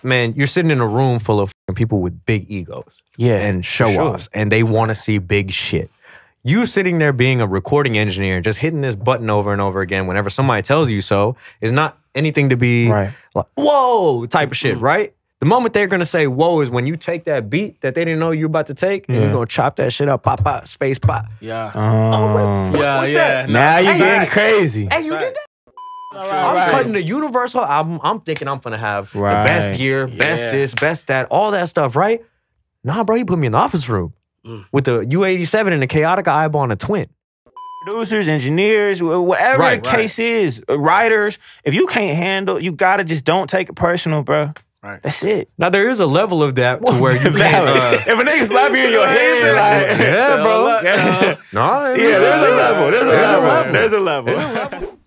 man, you're sitting in a room full of people with big egos. Yeah, and show-offs, and they want to see big shit. You sitting there being a recording engineer, just hitting this button over and over again whenever somebody tells you so, is not anything to be like, whoa, type of shit, right? The moment they're going to say whoa is when you take that beat that they didn't know you were about to take, and you're going to chop that shit up, pop, pop, space, pop. Yeah. What's that? Now you're getting crazy. Hey, you did that? I'm cutting the Universal album. I'm thinking I'm going to have the best gear, best this, best that, all that stuff, right? Nah, bro, you put me in the office room with the U87 and the Chaotic eyeball and a twin. Producers, engineers, whatever the case is, writers, if you can't handle, you gotta just don't take it personal, bro. Right. That's it. Now, there is a level of that to where you can't... if a nigga slap you in your head, like... Yeah, bro. There's a level.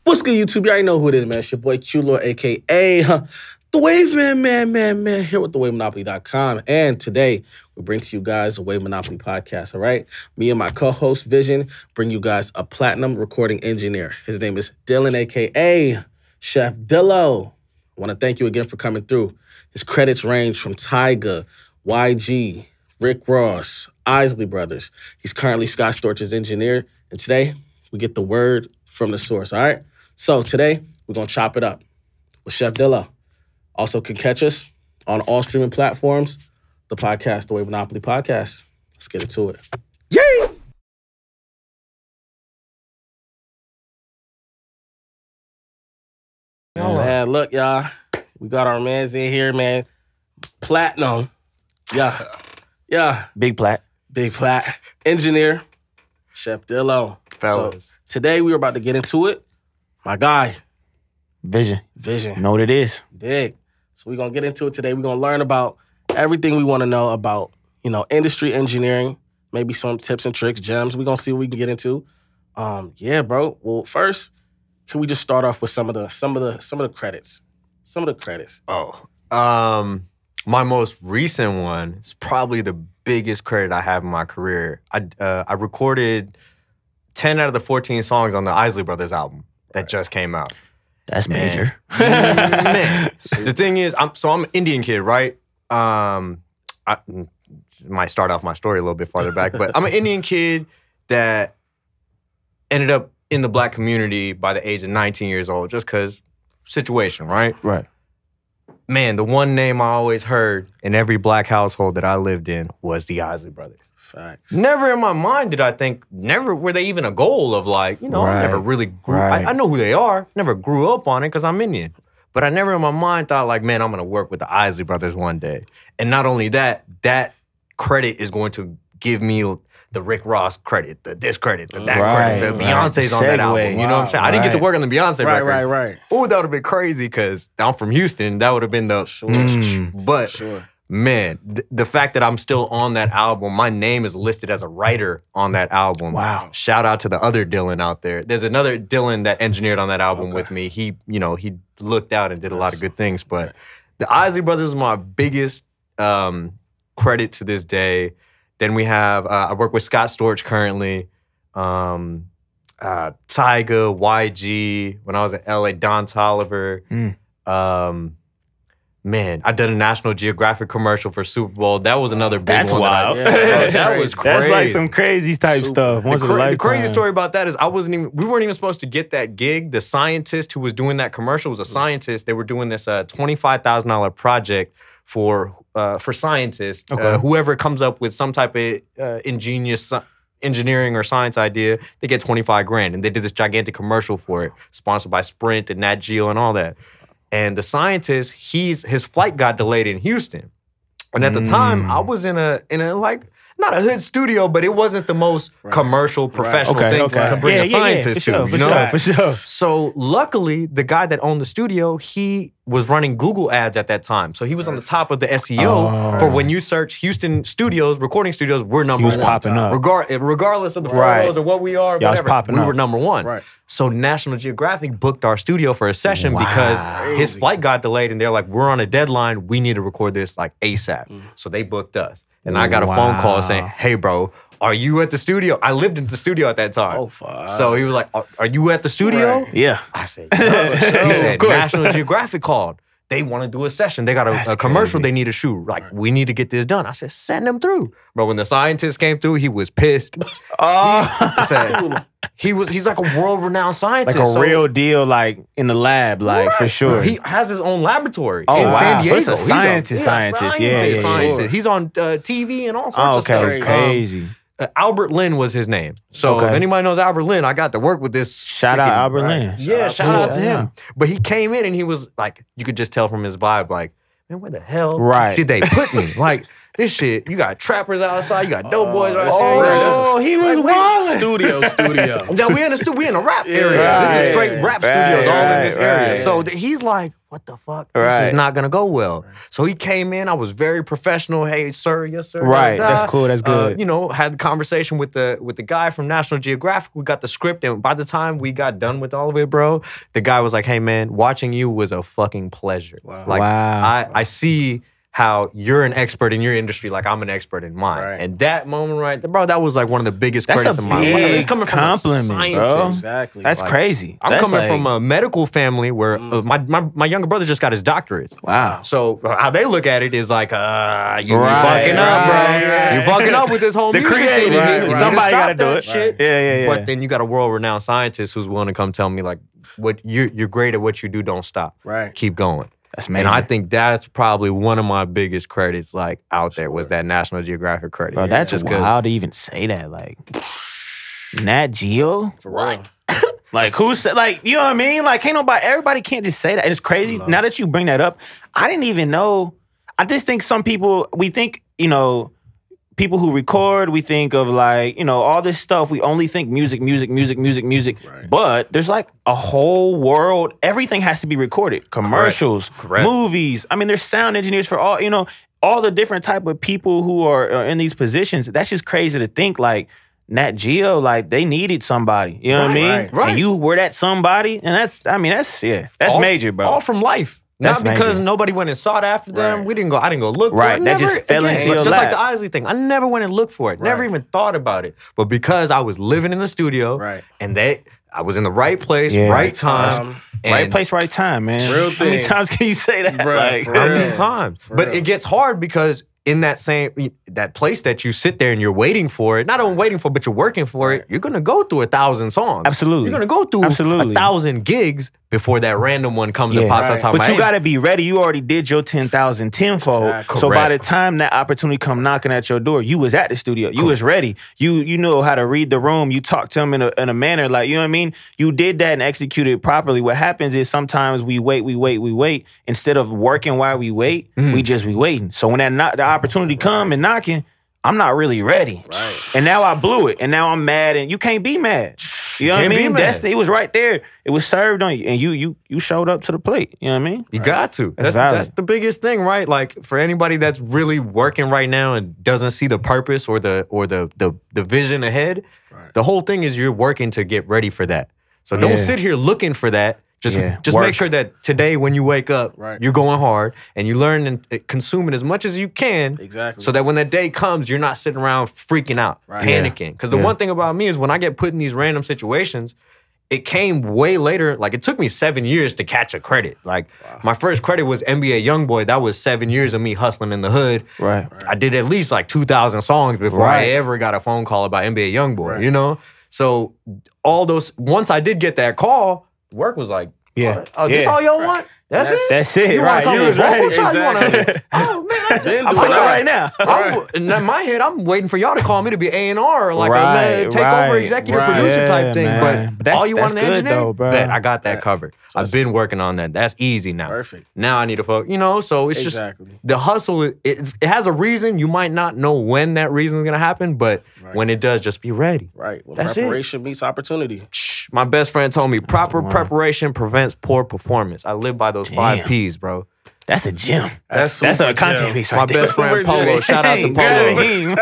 What's good, YouTube? You already know who it is, man. It's your boy Q-Lord, a.k.a. TheWavMan, man, here with TheWavMonopoly.com. And today, we bring to you guys the Wave Monopoly podcast, all right? Me and my co-host, Vision, bring you guys a platinum recording engineer. His name is Dylan, a.k.a. Chef Dillo. I want to thank you again for coming through. His credits range from Tyga, YG, Rick Ross, Isley Brothers. He's currently Scott Storch's engineer. And today, we get the word from the source, all right? So today, we're going to chop it up with Chef Dillo. Also can catch us on all streaming platforms, the podcast, The Wave Monopoly Podcast. Let's get into it. Yay! Man, look, y'all. We got our mans in here, man. Platinum. Yeah. Big plat. Engineer, Chef Dillo. Fellas. So today we are about to get into it. My guy. Vision. Know what it is. Dig. So we're going to get into it today. We're going to learn about everything we want to know about, industry engineering, maybe some tips and tricks, gems. We're going to see what we can get into. Yeah, bro. Well, first, can we just start off with some of the credits? Some of the credits. My most recent one is probably the biggest credit I have in my career. I recorded 10 out of the 14 songs on the Isley Brothers album that just came out. That's major. Man. The thing is, I'm an Indian kid, right? I might start off my story a little bit farther back, but I'm an Indian kid that ended up in the black community by the age of 19 years old, just because situation, right? Right. Man, the one name I always heard in every black household that I lived in was the Isley Brothers. Facts. Never in my mind did I think, never were they even a goal of like, I never really grew. I know who they are, never grew up on it because I'm Indian. But I never in my mind thought like, man, I'm going to work with the Isley Brothers one day. And not only that, that credit is going to give me the Rick Ross credit, the this credit, the that credit, the Beyonce's on that album. You know what I'm saying? I didn't get to work on the Beyonce record. Right. Oh, that would have been crazy because I'm from Houston. That would have been the... But... Man, the fact that I'm still on that album, my name is listed as a writer on that album. Wow. Shout out to the other Dylan out there. There's another Dylan that engineered on that album with me. He, he looked out and did a lot of good things. But the Isley Brothers is my biggest credit to this day. Then we have, I work with Scott Storch currently. Tyga, YG, when I was in LA, Don Toliver. Man, I done a National Geographic commercial for Super Bowl. That was another big one. That's wild. That was crazy. That's like some crazy type stuff. The crazy story about that is we weren't even supposed to get that gig. The scientist who was doing that commercial was a scientist. They were doing this $25,000 project for scientists. Whoever comes up with some type of ingenious engineering or science idea, they get 25 grand. And they did this gigantic commercial for it, sponsored by Sprint and Nat Geo and all that. And the scientist, his flight got delayed in Houston. And at the time, I was in a like, not a hood studio, but it wasn't the most commercial, professional thing to bring a scientist to. For sure. So luckily, the guy that owned the studio, he was running Google ads at that time. So he was on the top of the SEO for when you search Houston studios, recording studios, we're number one. He was popping up. Regardless of the photos or what we are, whatever, we were number one. Right. So National Geographic booked our studio for a session because his flight got delayed and they're like, we're on a deadline. We need to record this like ASAP. So they booked us. And I got a phone call saying, hey, bro, are you at the studio? I lived in the studio at that time. Oh, fuck. So he was like, are you at the studio? Yeah. I said, no. He said, National Geographic called. they want to do a session. They got a commercial they need to shoot. Like, we need to get this done. I said, send them through. Bro, when the scientist came through, he was pissed. He's like a world-renowned scientist. Like a real deal, like in the lab, like for sure. He has his own laboratory in wow. San Diego. So he's a scientist. Yeah. Sure. He's on TV and all sorts of stuff. Crazy. Albert Lin was his name. So if anybody knows Albert Lin, I got to work with this. Shout out Albert Lin. Yeah, shout out to him. But he came in and he was like, you could just tell from his vibe, like, man, where the hell did they put me? Like, this shit, you got trappers outside, you got dope boys outside. He was wild. Studio. No, we in a rap area. This is straight rap studios all in this area. So he's like, what the fuck? This is not gonna go well. So he came in. I was very professional. Hey, sir, yes, sir. Right, that's cool. That's good. You know, had the conversation with the guy from National Geographic. We got the script, and by the time we got done with all of it, bro, the guy was like, "Hey, man, watching you was a fucking pleasure. Wow. Like, I see how you're an expert in your industry, like I'm an expert in mine." Right. And that moment, right, bro, that was like one of the biggest credits of my life. It's coming from a scientist. Bro. Exactly. That's crazy. I'm coming from a medical family where my younger brother just got his doctorate. Wow. So how they look at it is like, you fucking up, bro. You fucking up with this whole music thing. Somebody got to do it. Shit. Yeah. But then you got a world-renowned scientist who's willing to come tell me, like, what you're great at what you do, don't stop. Right. Keep going. That's major. And I think that's probably one of my biggest credits, like, out there was that National Geographic credit. Bro, that's just wild to even say that. Like, Nat Geo? For real. Like, who said, like, you know what I mean? Like, everybody can't just say that. And it's crazy. Now that you bring that up, I didn't even know. I just think some people, we think, you know, people who record, we think of like, you know, all this stuff. We only think music. Right. But there's like a whole world. Everything has to be recorded. Commercials, movies. I mean, there's sound engineers for all, you know, all the different type of people who are in these positions. That's just crazy to think like Nat Geo, like they needed somebody. You know what I mean? Right. And you were that somebody. And that's all, major, bro. All from life. Not because nobody went and sought after them. I didn't go look for it. That just fell into your lap. Just like the Isley thing. I never went and looked for it. Never even thought about it. But because I was living in the studio, and I was in the right place, right time. Right place, right time, man. Real How many times can you say that? Bro, like, how many times? But it gets hard because in that place that you sit there and you're waiting for it, not only waiting for, but you're working for it, you're gonna go through 1,000 songs. Absolutely. You're gonna go through 1,000 gigs before that random one comes and pops out. But you gotta be ready. You already did your 10,000 tenfold. Exactly. So by the time that opportunity come knocking at your door, you was at the studio. You was ready. You know how to read the room. You talk to them in a manner like, you know what I mean? You did that and executed it properly. What happens is sometimes we wait. Instead of working while we wait, we just be waiting. So when the opportunity come and knocking, I'm not really ready. Right. And now I blew it. And now I'm mad. And you can't be mad. You know what I mean? It was right there. It was served on you. And you showed up to the plate. You know what I mean? You got to. That's the biggest thing, right? Like for anybody that's really working right now and doesn't see the purpose or the vision ahead, the whole thing is you're working to get ready for that. So don't sit here looking for that. Just make sure that today when you wake up, you're going hard and you learn and consume it as much as you can. Exactly. So that when that day comes, you're not sitting around freaking out, panicking. Because the one thing about me is when I get put in these random situations, it came way later. Like it took me 7 years to catch a credit. Like my first credit was NBA Youngboy. That was 7 years of me hustling in the hood. Right. I did at least like 2,000 songs before I ever got a phone call about NBA Youngboy, you know? So all those, once I did get that call, work was like, this all y'all want? That's it? That's it, you right. You was right. Exactly. Oh, man. I'm right now. In my head, I'm waiting for y'all to call me to be A&R or like a takeover executive producer type thing. But all you want an engineer? Bet I got that covered. I've been working on that. That's easy now. Perfect. Now I need to focus. You know, so it's just the hustle. It has a reason. You might not know when that reason is going to happen, but when it does, just be ready. Right. Well, that's preparation meets opportunity. My best friend told me proper preparation prevents poor performance. I live by those 5 P's, bro. That's a gem. That's a content piece right there. My best friend Polo. Shout out to Polo.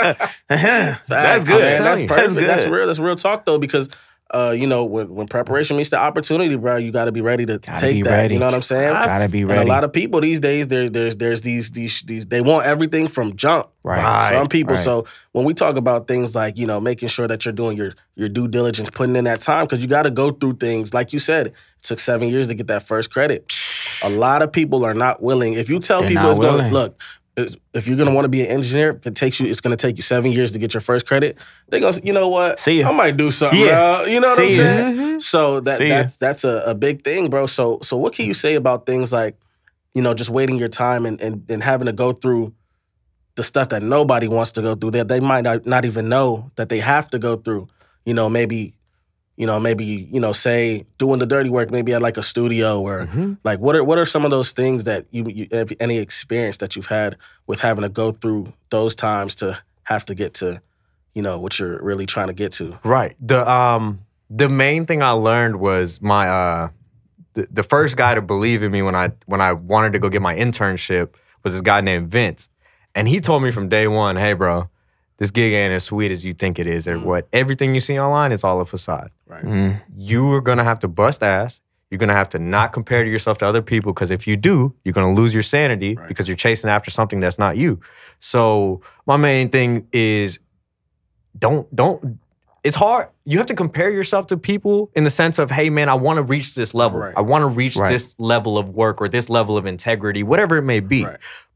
That's good. Man, that's perfect. That's real talk though, because you know, when preparation meets the opportunity, bro, you got to be ready to take that. Ready. You know what I'm saying? Gotta be ready. And a lot of people these days, there's these they want everything from jump. Right. Some people. So when we talk about things like, you know, making sure that you're doing your due diligence, putting in that time, because you got to go through things. Like you said, it took 7 years to get that first credit. A lot of people are not willing. If you tell people it's going to, look, if you're going to want to be an engineer, it's going to take you 7 years to get your first credit. They go, you know what? See ya. I might do something, bro. You know what I'm saying? Mm-hmm. So that's a big thing, bro. So what can you say about things like, you know, just waiting your time and having to go through the stuff that nobody wants to go through, that they might not even know that they have to go through? You know, maybe, say doing the dirty work, maybe at like a studio, or like what are some of those things that you have any experience that you've had with having to go through those times to have to get to, you know, what you're really trying to get to? Right. The main thing I learned was my the first guy to believe in me when I wanted to go get my internship was this guy named Vince, and he told me from day one, hey, bro, this gig ain't as sweet as you think it is, or what everything you see online is all a facade. Right. You are gonna have to bust ass. You're gonna have to not compare to yourself to other people, because if you do, you're gonna lose your sanity because you're chasing after something that's not you. So my main thing is don't. It's hard. You have to compare yourself to people in the sense of, hey man, I want to reach this level. I want to reach this level of work or this level of integrity, whatever it may be.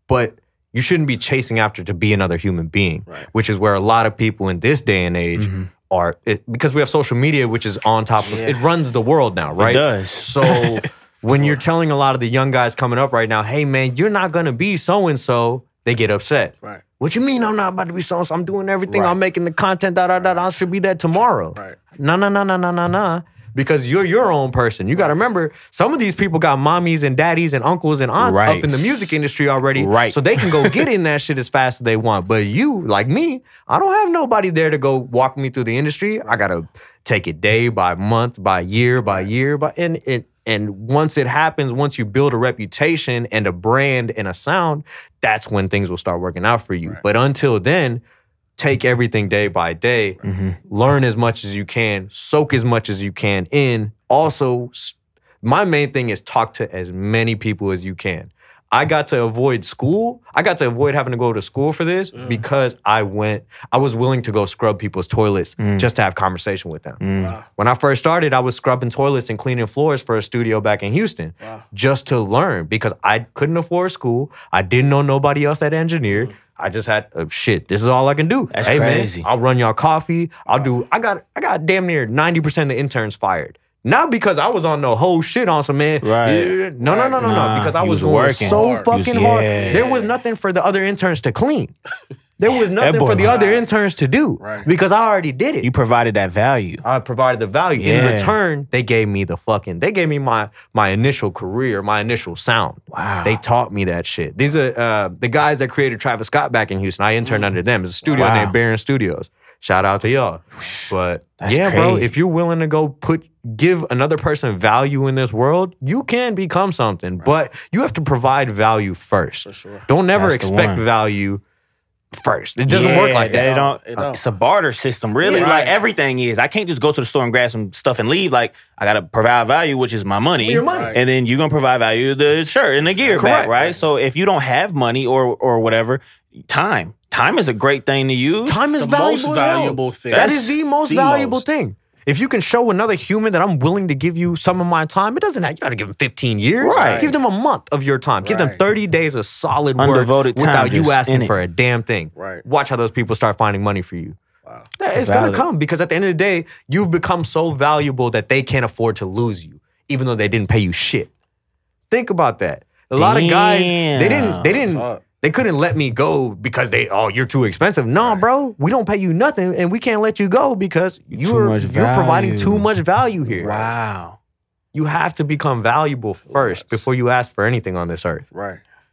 But you shouldn't be chasing after to be another human being, which is where a lot of people in this day and age are, because we have social media, which is on top of it, runs the world now, right? It does. So when you're telling a lot of the young guys coming up right now, hey man, you're not gonna be so-and-so, they get upset. What you mean I'm not about to be so-and-so? I'm doing everything. I'm making the content, I should be that tomorrow. Nah. Because you're your own person. You got to remember, some of these people got mommies and daddies and uncles and aunts up in the music industry already. So they can go get in that shit as fast as they want. But you, like me, I don't have nobody there to go walk me through the industry. I got to take it day by month, by year, and once it happens, once you build a reputation and a brand and a sound, that's when things will start working out for you. But until then, take everything day by day, learn as much as you can, soak as much as you can in. Also, my main thing is talk to as many people as you can. I got to avoid school. I got to avoid having to go to school for this because I was willing to go scrub people's toilets just to have conversation with them. When I first started, I was scrubbing toilets and cleaning floors for a studio back in Houston just to learn, because I couldn't afford school. I didn't know nobody else that engineered. I just had shit. This is all I can do. That's crazy. Man, I'll run y'all coffee. I got damn near 90% of the interns fired. Not because I was on the whole shit on some man. No. Because I was going so fucking hard. There was nothing for the other interns to clean. There was nothing for the other interns to do because I already did it. You provided that value. I provided the value. In return, they gave me my initial career, my initial sound. Wow. They taught me that shit. These are the guys that created Travis Scott back in Houston. I interned under them. It's a studio named Barron Studios. Shout out to y'all. But that's crazy. Bro, if you're willing to go give another person value in this world, you can become something. But you have to provide value first. For sure. Don't never expect value first. It doesn't work like that. It's a barter system, really. Like everything is. I can't just go to the store and grab some stuff and leave. Like, I gotta provide value, which is my money. Your money. And then you're gonna provide value, the shirt and the gear back, right? So if you don't have money or whatever, time is a great thing to use. Time is the most valuable thing. That is the most valuable thing. If you can show another human that I'm willing to give you some of my time, it doesn't have, you got to give them 15 years. Give them a month of your time. Give them 30 days of solid work without you asking for a damn thing. Watch how those people start finding money for you. It's going to come, because at the end of the day, you've become so valuable that they can't afford to lose you, even though they didn't pay you shit. Think about that. A lot of guys, they couldn't let me go because you're too expensive. No, bro, we don't pay you nothing, and we can't let you go because you're providing too much value here. Wow. You have to become valuable first before you ask for anything on this earth.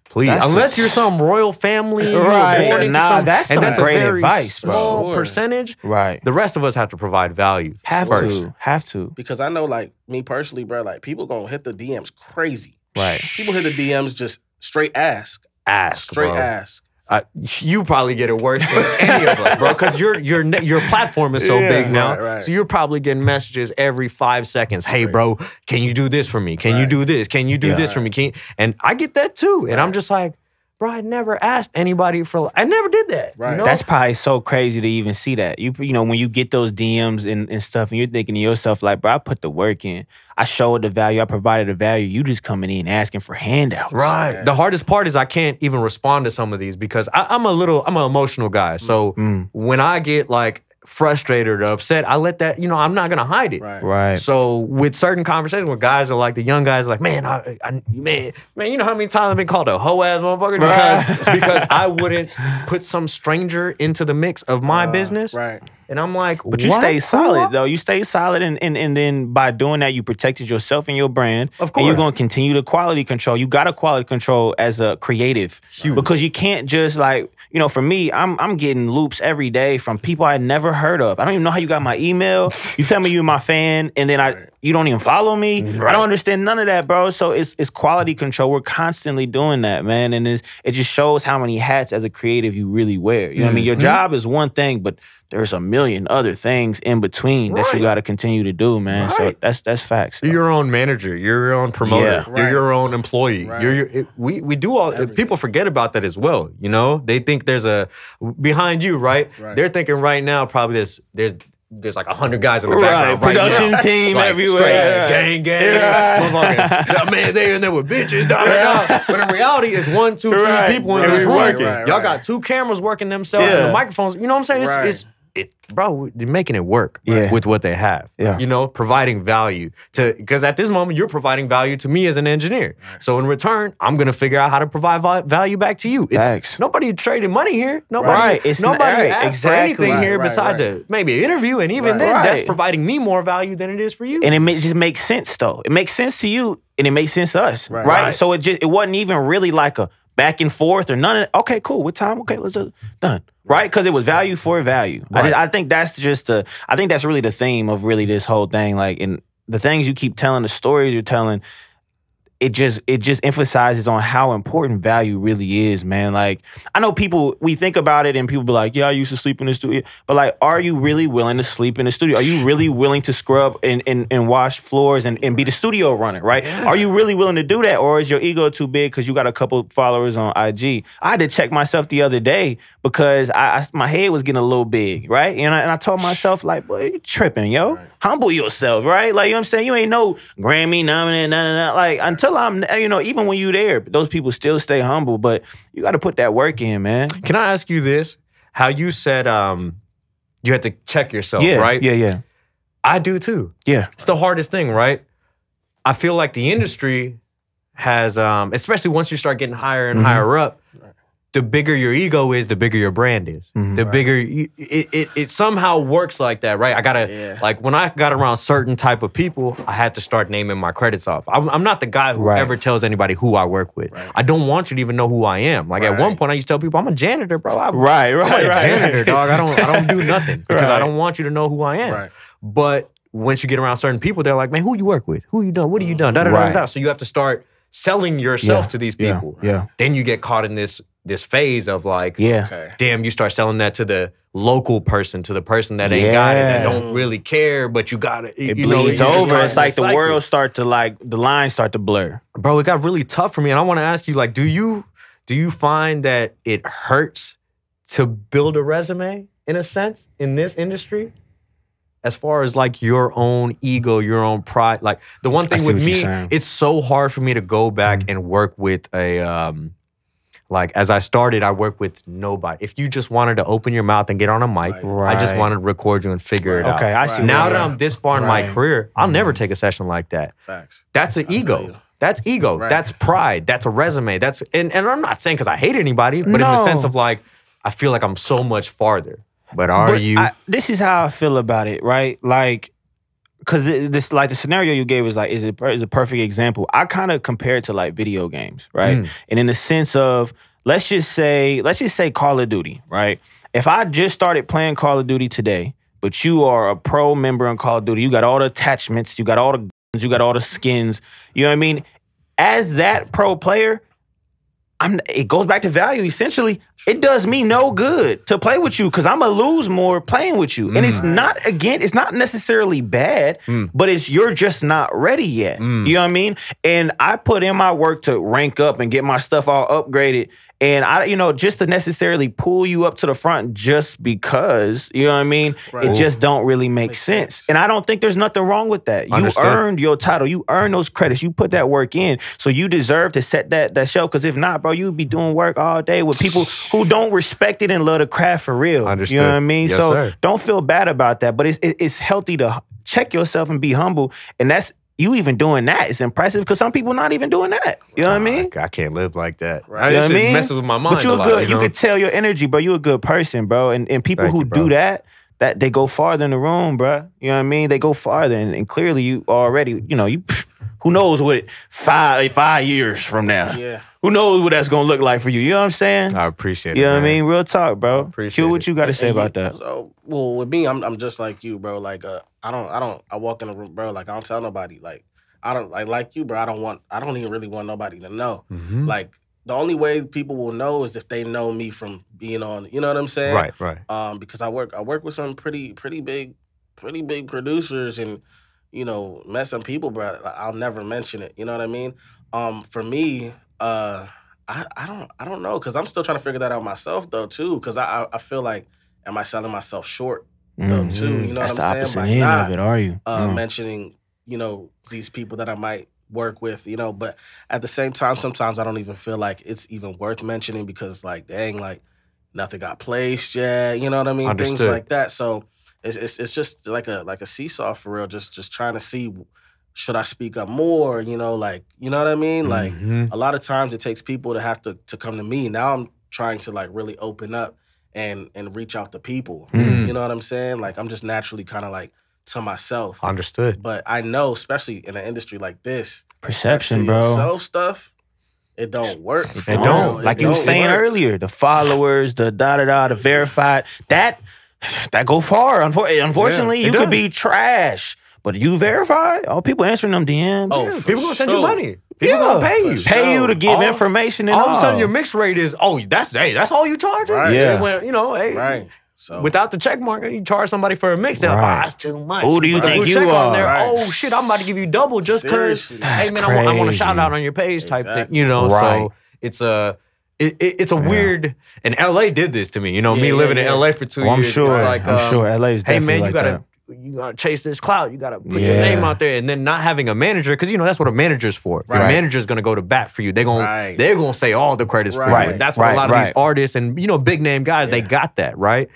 Please, unless you're some royal family, that's a great very advice, small percentage. The rest of us have to provide value. Have to. Because I know, like, me personally, bro, like, people gonna hit the DMs crazy. People hit the DMs just straight ask. Straight ask. You probably get it worse than any of us, bro, because your platform is so big now. So you're probably getting messages every 5 seconds. Hey, bro, can you do this for me? Can you do this? Can you do this for me? And I get that too. And I'm just like, bro, I never asked anybody for, I never did that. Right. You know? That's probably so crazy to even see that. You know, when you get those DMs and stuff, and you're thinking to yourself, like, bro, I put the work in. I showed the value. I provided the value. You just coming in asking for handouts. Right. Yes. The hardest part is I can't even respond to some of these because I'm an emotional guy. So when I get like frustrated or upset, I let that, you know, I'm not gonna hide it. Right. So with certain conversations with guys are like the young guys are like, man, man, you know how many times I've been called a hoe ass motherfucker because I wouldn't put some stranger into the mix of my business. Right. And I'm like, But you stay solid, though. You stay solid, and then by doing that, you protected yourself and your brand. Of course. And you're going to continue to quality control. You got to quality control as a creative. Huge. Because you can't just, like, you know, for me, I'm getting loops every day from people I never heard of. I don't even know how you got my email. You tell me you're my fan, and then you don't even follow me. I don't understand none of that, bro. So it's quality control. We're constantly doing that, man. And it just shows how many hats as a creative you really wear. You know what I mean? Your job is one thing, but there's a million other things in between that you got to continue to do, man. So that's facts. You're your own manager. You're your own promoter. Yeah. You're your own employee. Right. We do all. People forget about that as well. You know, they think there's a behind you, right? They're thinking right now probably there's like 100 guys in the background. Production right team like, everywhere. Gang. Motherfucking, man, they in there with bitches. But in reality, it's 1, 2, 3 people in this room. Y'all got 2 cameras working themselves and the microphones. You know what I'm saying? Bro, they're making it work with what they have. You know, providing value because at this moment you're providing value to me as an engineer. So in return, I'm gonna figure out how to provide value back to you. Nobody traded money here. Nobody asked for anything here besides maybe an interview, and even then, that's providing me more value than it is for you. And it just makes sense though. It makes sense to you, and it makes sense to us, right? So it wasn't even really like a back and forth or none of that. Okay, cool. What time? Okay, let's done. Right? Because it was value for value. I think that's just I think that's really the theme of really this whole thing. Like, and the things you keep telling, the stories you're telling, it just emphasizes on how important value really is, man. Like, I know we think about it and people be like, yeah, I used to sleep in the studio. But like, are you really willing to sleep in the studio? Are you really willing to scrub and wash floors and be the studio runner, right? Are you really willing to do that? Or is your ego too big because you got a couple followers on IG? I had to check myself the other day because my head was getting a little big, right? And I told myself, like, boy, you tripping, yo. Humble yourself, right? Like, you know what I'm saying? You ain't no Grammy nominated, like, until I'm, you know, even when you there, those people still stay humble, but you got to put that work in, man. Can I ask you this? How you said you had to check yourself, right? Yeah. I do too. Yeah. It's the hardest thing, right? I feel like the industry has, especially once you start getting higher and higher up, the bigger your ego is, the bigger your brand is. The bigger it somehow works like that, right? I gotta like when I got around certain type of people, I had to start naming my credits off. I'm not the guy who ever tells anybody who I work with. I don't want you to even know who I am. Like at one point, I used to tell people I'm a janitor, bro. I'm a janitor, dog. I don't do nothing because I don't want you to know who I am. But once you get around certain people, they're like, man, who you work with? Who you done? What have you done? So you have to start selling yourself to these people. Then you get caught in this phase of like, damn, you start selling that to the local person, to the person that ain't got it, that don't really care, but you got it. It bleeds over. It's like the world start to like, the lines start to blur. Bro, it got really tough for me. And I want to ask you, like, do you find that it hurts to build a resume in a sense in this industry? As far as like your own ego, your own pride, like the one thing with me, it's so hard for me to go back and work with a, like as I started, I worked with nobody. If you just wanted to open your mouth and get on a mic, I just wanted to record you and figure it out. Okay, I see. Now that I'm this far in my career, I'll never take a session like that. That's an ego. That's ego. That's pride. That's a resume. That's and I'm not saying because I hate anybody, but in the sense of like, I feel like I'm so much farther. But you? This is how I feel about it, right? Like, because this, like the scenario you gave is like, is a perfect example. I kind of compare it to like video games, right? And in the sense of, let's just say Call of Duty, right? If I just started playing Call of Duty today, but you are a pro member in Call of Duty, you got all the attachments, you got all the guns, you got all the skins, you know what I mean? As that pro player, it goes back to value. Essentially, it does me no good to play with you because I'm going to lose more playing with you. And it's not, again, it's not necessarily bad, but you're just not ready yet. You know what I mean? And I put in my work to rank up and get my stuff all upgraded. And just to necessarily pull you up to the front just because, you know what I mean? Right. It just don't really make sense. And I don't think there's nothing wrong with that. Understood. You earned your title. You earned those credits. You put that work in. So you deserve to set that show. Because if not, bro, you'd be doing work all day with people who don't respect it and love the craft for real. Understood. You know what I mean? Yes, so sir. Don't feel bad about that. But it's healthy to check yourself and be humble. And that's you even doing that is impressive because some people not even doing that. You know what I mean? I can't live like that. Right. You know what I mean? Messes with my mind. But you a good. lot, You could tell your energy, bro. You a good person, bro. And people Thank who you, bro. do that they go farther in the room, bro. You know what I mean? They go farther, and clearly you already, who knows what 5 years from now? Yeah. Who knows what that's gonna look like for you? You know what I'm saying? I appreciate it. You know what I man. mean? Real talk, bro. Appreciate Q, what it. you got to say about that? So, well, with me, I'm just like you, bro. Like, I walk in the room, bro. Like, I don't tell nobody. Like, I don't like you, bro. I don't even really want nobody to know. Like, the only way people will know is if they know me from being on. You know what I'm saying? Right. Because I work with some pretty big producers, and met some people, bro. I'll never mention it. You know what I mean? For me, I don't know, because I'm still trying to figure that out myself though too. Because I feel like, am I selling myself short though too? You know That's what I'm the saying? opposite end of it, are you? Mentioning these people that I might work with, but at the same time, sometimes I don't even feel like it's even worth mentioning because, like, dang, like, nothing got placed yet. You know what I mean? Understood. Things like that. So it's just like a seesaw for real. Just trying to see, should I speak up more? Like, you know what I mean? Like, a lot of times it takes people to have to come to me. Now I'm trying to, like, really open up and reach out to people. You know what I'm saying? Like, I'm just naturally kind of like to myself. Understood. But I know, especially in an industry like this, Perception, that bro. self stuff, it don't work. It don't. Like you were saying earlier, the followers, the the verified, that go far. Unfortunately, Yeah, you it could does. be trash, but you verified. Oh, people answering them DMs. Oh, Yeah, for people gonna send you sure. money. People gonna pay you. for Pay you to give All- information and All of a sudden, your mix rate is that's all you charge? Right. Yeah. And when, hey, Right. So without the check mark, you charge somebody for a mix. They're like, Right. that's too much. Who do you Put think a you check on are? there. Right. Oh shit, I'm about to give you double just because. Seriously. Hey That's man, I want a crazy. shout out on your page type thing. Exactly. So it's a. It's a weird, and LA did this to me. Me living in LA for 2 Oh, I'm years. sure. It's like, I'm sure LA is hey definitely man, you like gotta that. you gotta chase this clout. You gotta put your Yeah. name out there, and then not having a manager because that's what a manager's for. Your Right. manager's gonna go to bat for you. They're gonna say all the credits for you. Right. And that's what a lot of Right. these artists and big name guys they got that right.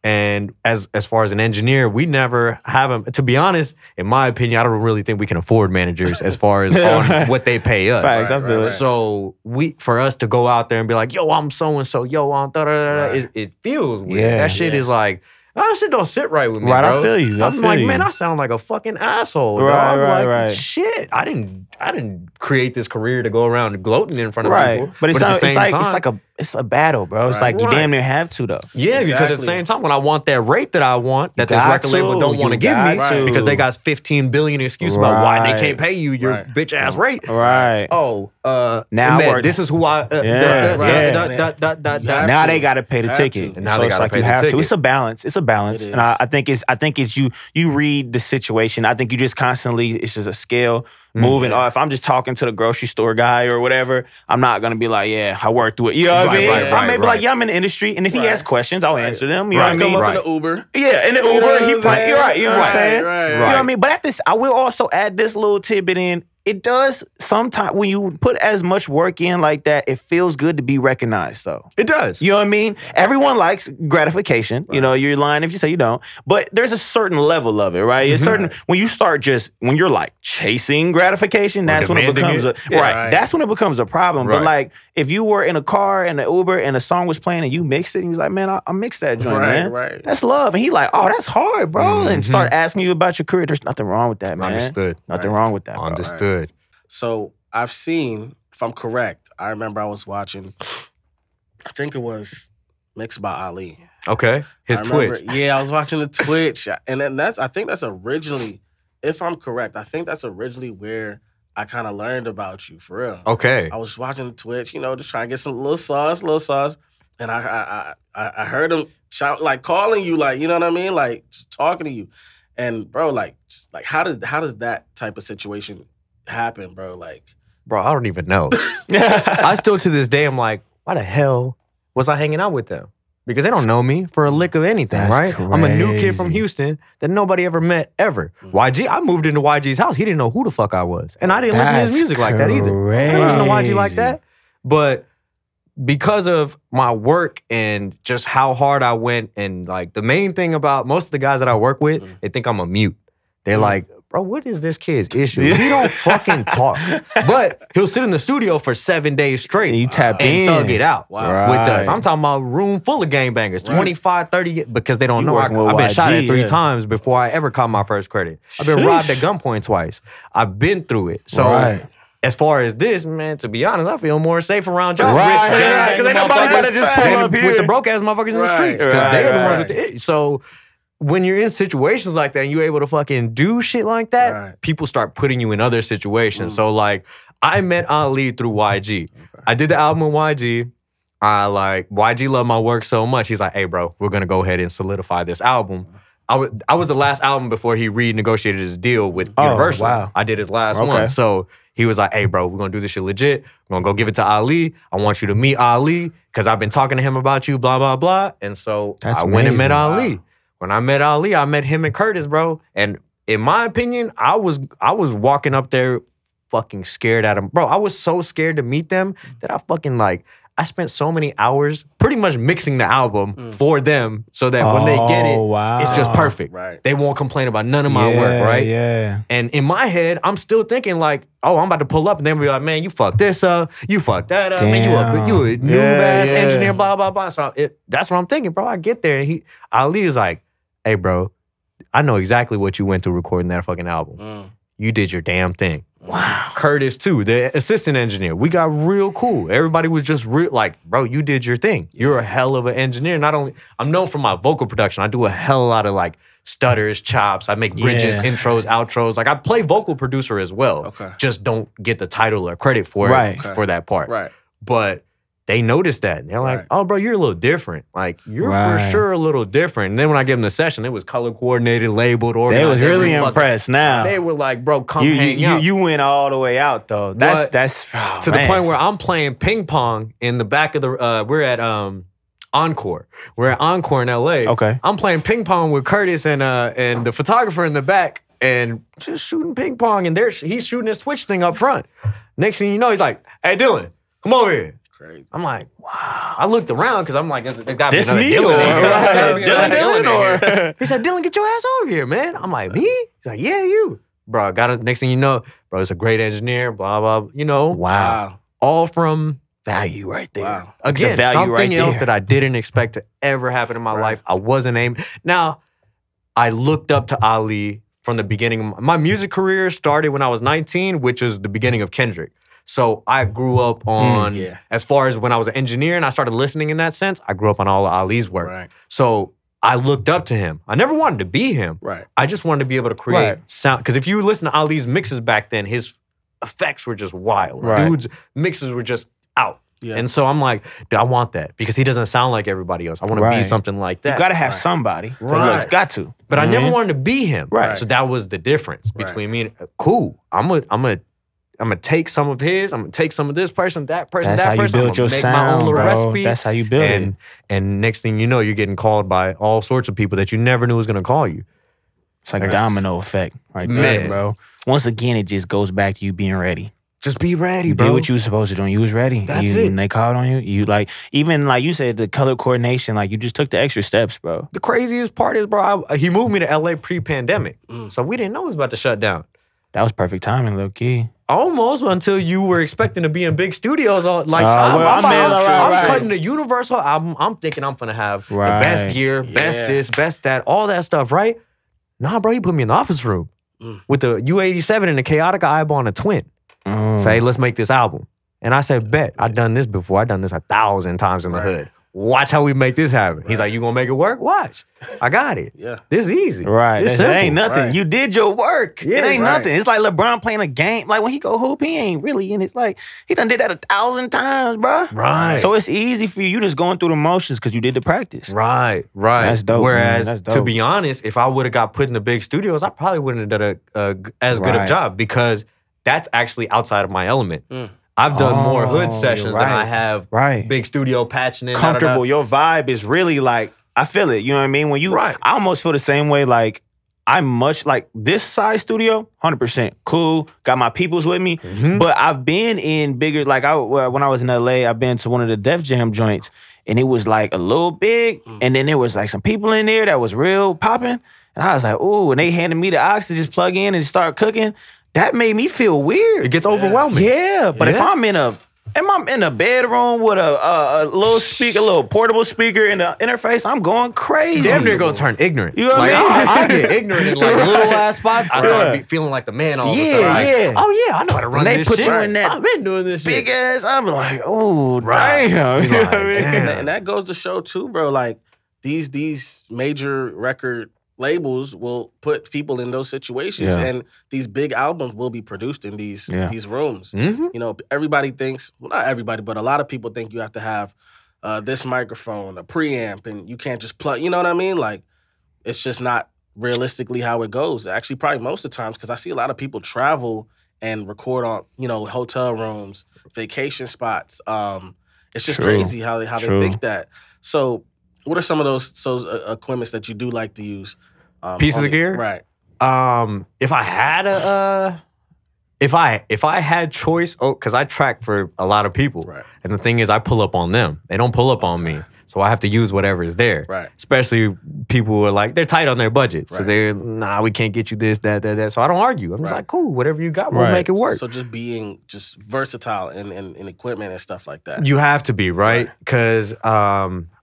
And as far as an engineer, we never have them. To be honest, in my opinion, I don't really think we can afford managers as far as on what they pay us. Facts, I feel it. So for us to go out there and be like, yo, I'm so and so, yo, I'm da da da, Right. it feels weird. Yeah. That shit is like. That shit don't sit right with me, Right, I bro. feel you. I I'm feel like, you. man, I sound like a fucking asshole, Right, dog. right, Like, right. shit, I didn't create this career to go around gloating in front of Right, people. but it's at the not. same time, It's a battle, bro. It's Right. like you Right. damn near have to though. yeah, because at the Exactly. same time, when I want that rate that I want, that this got record label to. don't want to You give me got to. because they got 15 billion excuses about why they Right. can't pay you your Right. bitch ass rate. Right. Oh, Now man, we're- this is who I. Yeah, yeah. Now to. they got to pay the Have ticket. to. And now So they it's gotta like pay you the have to. ticket. It's a balance. It's a balance, It and is. I think it's you read the situation. I think you just constantly. It's just a scale moving. Yeah. Or if I'm just talking to the grocery store guy or whatever, I'm not gonna be like, yeah, I worked through it. You know what I Right, mean? right, I may be right. like, yeah, I'm in the industry, and if he Right. asks questions, I'll answer them. You Right. know what I Come mean? up in the Uber. Yeah, in the You know Uber, what he I'm play. saying? You're right. You know what I'm Right, saying? right, You know what I mean? But I will also add this little tidbit in. It does sometimes when you put as much work in like that, it feels good to be recognized, though. It does. You know what I mean? Everyone likes gratification. You know, you're lying if you say you don't. But there's a certain level of it, right? It's certain when you're like chasing gratification, that's when it demanding becomes it. Right. That's when it becomes a problem. But Right. like if you were in a car and an Uber and a song was playing and you mixed it, and you was like, man, I mixed that joint, Right, man. right. That's love. And he like, oh, that's hard, bro. And start asking you about your career. There's nothing wrong with that, man. Understood. Nothing wrong with that, bro. Understood. So I've seen, if I'm correct, I remember I was watching, I think it was MixedByAli. Okay. His I remember- Twitch. Yeah, I was watching the Twitch. And then I think that's originally, if I'm correct, I think that's originally where I kind of learned about you, for real. Okay. I was watching the Twitch, just trying to get some little sauce. and I heard him shout, like calling you, like, you know what I mean, like just talking to you, and bro, like how does that type of situation happen, bro? Like, bro, I don't even know. I still to this day, I'm like, why the hell was I hanging out with them? Because they don't know me for a lick of anything, right? Crazy. I'm a new kid from Houston that nobody ever met ever. YG, I moved into YG's house. He didn't know who the fuck I was. And I didn't listen to his music like that either. I didn't listen to YG like that. But because of my work and just how hard I went, and like the main thing about most of the guys that I work with, they think I'm a mute. They're like, bro, what is this kid's issue? He don't fucking talk. But he'll sit in the studio for 7 days straight and you tap and in. thug it out Wow. with us. Right. I'm talking about a room full of gangbangers, 25, 30, because they don't You know. I've working with been shot at YG, 3 yeah. times before I ever caught my first credit. I've been Sheesh. robbed at gunpoint twice. I've been through it. So Right. as far as this, man, to be honest, I feel more safe around y'all Right, rich right, because ain't nobody gonna just pull than up with here. the broke ass motherfuckers in the streets. Because Right, they're the ones right. with the So when you're in situations like that and you're able to fucking do shit like that, Right. people start putting you in other situations. So like, I met Ali through YG. I did the album with YG. YG loved my work so much. He's like, hey, bro, we're gonna go ahead and solidify this album. I was the last album before he renegotiated his deal with Universal. Wow. I did his last one. So he was like, hey, bro, we're gonna do this shit legit. We're gonna go give it to Ali. I want you to meet Ali because I've been talking to him about you, blah, blah, blah. And so That's I went and met amazing. Ali. When I met Ali, I met him and Curtis, bro. And in my opinion, I was walking up there fucking scared at him. Bro, I was so scared to meet them that I spent so many hours pretty much mixing the album for them so that when they get it, wow. it's just perfect. Right. They won't complain about none of my work, right? Yeah. And in my head, I'm still thinking like, oh, I'm about to pull up, and they'll be like, man, you fucked this up, you fucked that up, man, you a noob-ass engineer, blah, blah, blah. So that's what I'm thinking, bro. I get there, and Ali is like, hey, bro, I know exactly what you went through recording that fucking album. You did your damn thing. Wow. Curtis, too, the assistant engineer. We got real cool. Everybody was just real, like, bro, you did your thing. You're a hell of an engineer. Not only, I'm known for my vocal production. I do a hell of a lot of like stutters, chops. I make bridges, intros, outros. Like I play vocal producer as well. Okay. Just don't get the title or credit for it for that part. Right. But they noticed that. And they're like, Right. oh, bro, you're a little different. Like, you're for sure a little different. And then when I gave them the session, it was color coordinated, labeled, organized. They was really every impressed now. They were like, bro, come hang out. You went all the way out, though. That's To the point where I'm playing ping pong in the back of the, we're at Encore. We're at Encore in LA. Okay. I'm playing ping pong with Curtis and the photographer in the back and just shooting ping pong. And he's shooting his Twitch thing up front. Next thing you know, he's like, hey, Dylan, come over here. Crazy. I'm like, wow. I looked around because I'm like, there got to be This another me Dylan or- in here. right. There gotta be another Dylan in here. or- He said, Dylan, get your ass over here, man. I'm like, me? He's like, yeah, you. Bro, next thing you know, bro, it's a great engineer, blah, blah, you know. Wow. All from, value right there. Wow. again, The value something right else there. that I didn't expect to ever happen in my life. I wasn't aiming. Now, I looked up to Ali from the beginning. My music career started when I was 19, which is the beginning of Kendrick. So I grew up on, as far as when I was an engineer and I started listening in that sense, I grew up on all of Ali's work. Right. So I looked up to him. I never wanted to be him. Right. I just wanted to be able to create sound. Because if you listen to Ali's mixes back then, his effects were just wild. Right. Dude's mixes were just out. Yeah. And so I'm like, dude, I want that because he doesn't sound like everybody else. I want to be something like that. You got to have somebody. Right. You got to. But I never wanted to be him. Right. So that was the difference between me and cool. I'm gonna take some of his. I'm gonna take some of this person, that person, That's that how you person. I'm build gonna your make sound, my own little bro. recipe. That's how you build it. And next thing you know, you're getting called by all sorts of people that you never knew was gonna call you. It's like a domino effect right there, Man. bro. Once again, it just goes back to you being ready. Just be ready, You bro. did what you was supposed to do. And you was ready. That's you, it. When they called on you, you like, even like you said, the color coordination, like you just took the extra steps, bro. The craziest part is, bro, he moved me to LA pre-pandemic. So we didn't know it was about to shut down. That was perfect timing, low key. Almost until you were expecting to be in big studios. Like, well, I'm cutting the Universal album. I'm thinking I'm going to have the best gear, best this, best that, all that stuff, right? Nah, bro, you put me in the office room with the U87 and the Chaotic eyeball and a twin. Say, hey, let's make this album. And I said, bet. I've done this before. I've done this 1,000 times in the hood. watch how we make this happen. He's like, you gonna make it work? Watch. I got it. Yeah. This is easy. Right. It's That ain't simple. nothing. Right. You did your work. Yeah, it ain't right. nothing. It's like LeBron playing a game. Like when he go hoop, he ain't really in it. It's like he done did that 1,000 times, bro. Right. So it's easy for you. You just going through the motions because you did the practice. Right. That's dope, man. Whereas, That's to dope. be honest, if I would have got put in the big studios, I probably wouldn't have done as good of a Right. job because that's actually outside of my element. I've done more hood Oh, sessions you're than I right. have Right. big studio patching in. Comfortable. Your vibe is really like, I feel it. You know what I mean? When you, Right. I almost feel the same way. Like I'm much like this size studio, 100% cool. Got my peoples with me. But I've been in bigger, like when I was in LA, I've been to one of the Def Jam joints and it was like a little big. And then there was like some people in there that was real popping. And I was like, ooh, and they handed me the ox to just plug in and start cooking. That made me feel weird. It gets overwhelming. Yeah, but if Yeah. I'm in a bedroom with a little speaker, a little portable speaker in the interface, I'm going crazy. Damn near gonna turn ignorant. You know what like, I mean? I get ignorant in like little ass spots. I start feeling like the man all of a sudden. Like, yeah. oh yeah, I know how to run When they this put shit. you in that I've been doing this Big shit. ass, I'm like, oh, Right. damn. You You know like, what I mean? damn. And that goes to show too, bro. Like these major record labels will put people in those situations, Yeah. and these big albums will be produced in these rooms. Mhm. You know, everybody thinks, well, not everybody, but a lot of people think you have to have this microphone, a preamp, and you can't just plug. You know what I mean? Like, it's just not realistically how it goes. Actually, probably most of the times, because I see a lot of people travel and record on, you know, hotel rooms, vacation spots. It's just True. crazy how they True. think that. So, what are some of those equipments that you do like to use? Pieces on of gear? Right. If I had if I had choice, because I track for a lot of people, Right. and the thing is, I pull up on them. They don't pull up on me, so I have to use whatever is there. Right. Especially people who are like they're tight on their budget, so Right. they're we can't get you this, that. So I don't argue. I'm just Right. like, cool, whatever you got, we'll Right. make it work. So just being just versatile in equipment and stuff like that. You have to be, right? Because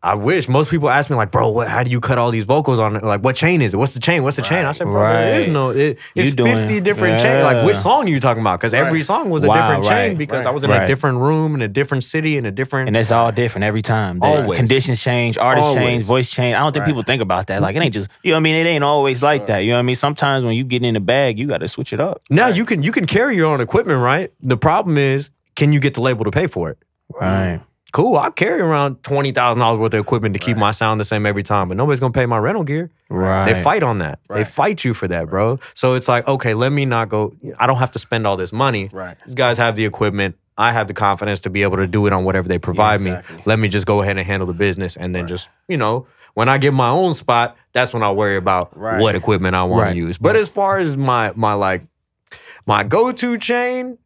I wish most people ask me like, bro, how do you cut all these vocals on it? Like, what chain is it? What's the chain? What's the chain? I said, bro, there is Right. no. It's You doing- 50 different chains. Like, which song are you talking about? Because every song was a Wow, different chain right, because right, I was in right. a different room in a different city in a different. And it's all different every time. The Always. Conditions change, artists Always. change, voice change. I don't think Right. people think about that. Like, it ain't just, you know what I mean? It ain't always like that. You know what I mean? Sometimes when you get in the bag, you got to switch it up. Now you can carry your own equipment, right? The problem is, can you get the label to pay for it? Right. Cool, I'll carry around $20,000 worth of equipment to keep my sound the same every time, but nobody's gonna pay my rental gear. Right. They fight on that. They Right. fight you for that, bro. So it's like, okay, let me not go. I don't have to spend all this money. Right. These guys have the equipment. I have the confidence to be able to do it on whatever they provide exactly. me. Let me just go ahead and handle the business, and then just, you know, when I get my own spot, that's when I'll worry about Right. what equipment I want Right. to use. But as far as my go-to chain,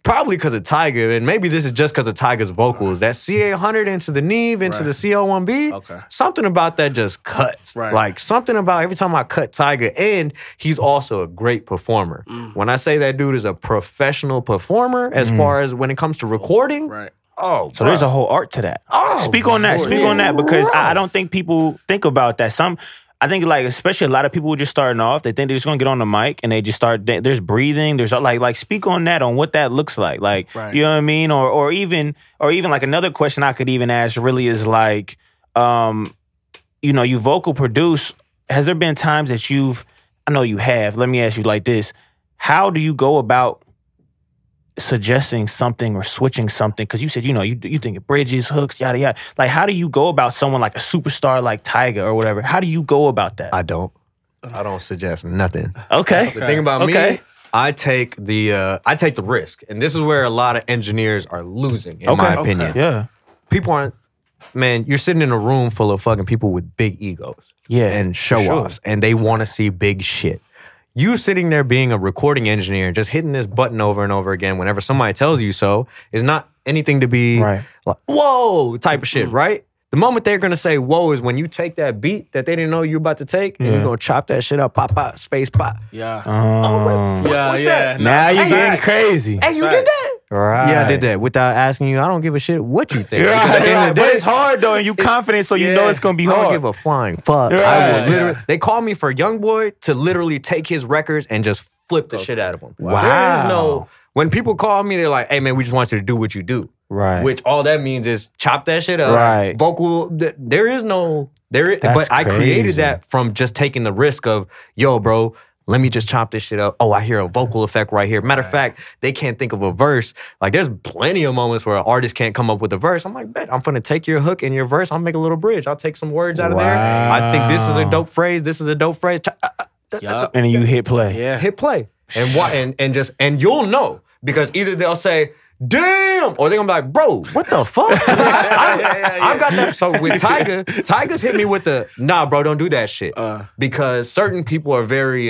probably because of Tyga, and maybe this is just because of Tyga's vocals. That CA100 into the Neve, into the CL1B, Okay. something about that just cuts. Right. Like something about every time I cut Tyga, and he's also a great performer. When I say that dude is a professional performer, as far as when it comes to recording, Right. oh, So there's a whole art to that. Oh, speak on that. sure. Speak on that because Yeah. I don't think people think about that. I think like especially a lot of people who just starting off, they think they're just gonna get on the mic and they just start. There's breathing. There's like speak on that, on what that looks like. Like Right. you know what I mean, or even like another question I could even ask really is like, you know, you vocal produce. Has there been times that I know you have. Let me ask you like this: how do you go about suggesting something or switching something? Because you said, you know, you think of bridges, hooks, yada yada. Like, how do you go about someone like a superstar like Tyga or whatever? How do you go about that? I don't suggest nothing. Okay. The thing about me, I take the risk, and this is where a lot of engineers are losing, in my opinion. Yeah. People aren't. Man, you're sitting in a room full of fucking people with big egos, Yeah, and for sure. show-offs, and they want to see big shit. You sitting there being a recording engineer, just hitting this button over and over again whenever somebody tells you so, is not anything to be Right. like, whoa, type of shit, right? The moment they're gonna say whoa is when you take that beat that they didn't know you were about to take, and you're gonna chop that shit up, pop, pop, space, pop. Yeah. What's that? Now you Hey, getting crazy. Hey, you did that? Right. Yeah, I did that without asking you. I don't give a shit what you think. Right, Because at the end of the but day, it's hard though, and you confident, so you know it's gonna be I hard. don't give a flying fuck. I Right. will literally. They call me for YoungBoy to literally take his records and just flip the shit out of them. Wow. There is no. When people call me, they're like, "Hey man, we just want you to do what you do." Right. Which all that means is chop that shit up. Right. Vocal, there is no, but I created crazy. that from just taking the risk of, yo, bro, let me just chop this shit up. Oh, I hear a vocal effect right here. Matter of fact, they can't think of a verse. Like, there's plenty of moments where an artist can't come up with a verse. I'm like, bet, I'm gonna take your hook and your verse, I'll make a little bridge. I'll take some words out of there. I think this is a dope phrase. This is a dope phrase. Yup. And then you hit play. Yeah. Hit play. And you'll know. Because either they'll say, damn, or they're gonna be like, bro, what the fuck? I've got that. So with Tyga's hit me with the, nah, bro, don't do that shit. Because certain people are very,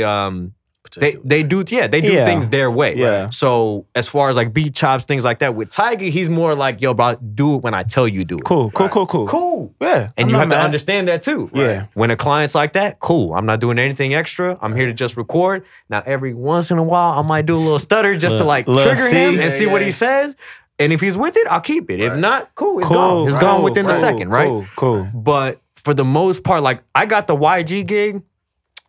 they do things their way. Yeah. So as far as like beat chops, things like that, with Tyga, he's more like, yo, bro, do it when I tell you do it. Cool. Cool. Yeah. And you have to understand that too. Yeah. When a client's like that, cool. I'm not doing anything extra. I'm here to just record. Now, every once in a while, I might do a little stutter just to like trigger him and see what he says. And if he's with it, I'll keep it. If not, cool. It's gone. It's gone within the second, right? Cool. But for the most part, like I got the YG gig.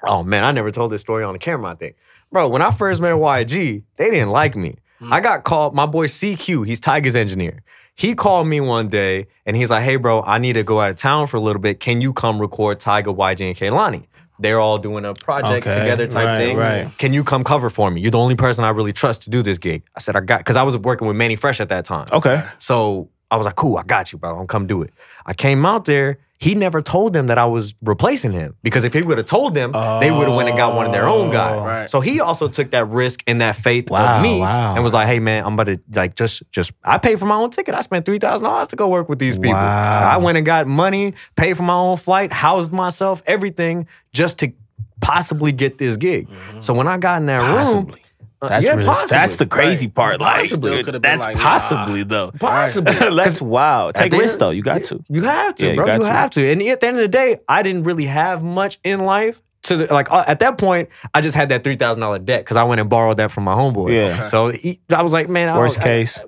Oh man, I never told this story on the camera, I think. Bro, when I first met YG, they didn't like me. I got called, my boy CQ, he's Tyga's engineer. He called me one day and he's like, hey bro, I need to go out of town for a little bit. Can you come record Tyga, YG, and Kehlani? They're all doing a project together type thing. Right. Can you come cover for me? You're the only person I really trust to do this gig. I said, because I was working with Manny Fresh at that time. Okay. So I was like, cool, I got you, bro. I'm come do it. I came out there. He never told them that I was replacing him. Because if he would have told them, they would have went and got one of their own guys. Right. So he also took that risk and that faith of me and was like, hey man, I'm about to like just I paid for my own ticket. I spent $3,000 to go work with these people. Wow. I went and got money, paid for my own flight, housed myself, everything just to possibly get this gig. So when I got in that room, That's yeah, really, possibly. that's the crazy part. Like, Possibly. that's Like, possibly though. possibly. That's wild. Take the risks end- though. You got to. You have to, Yeah, bro. you You got to. have to. And at the end of the day, I didn't really have much in life. At that point, I just had that $3,000 debt because I went and borrowed that from my homeboy. Yeah. So I was like, man, Worst case,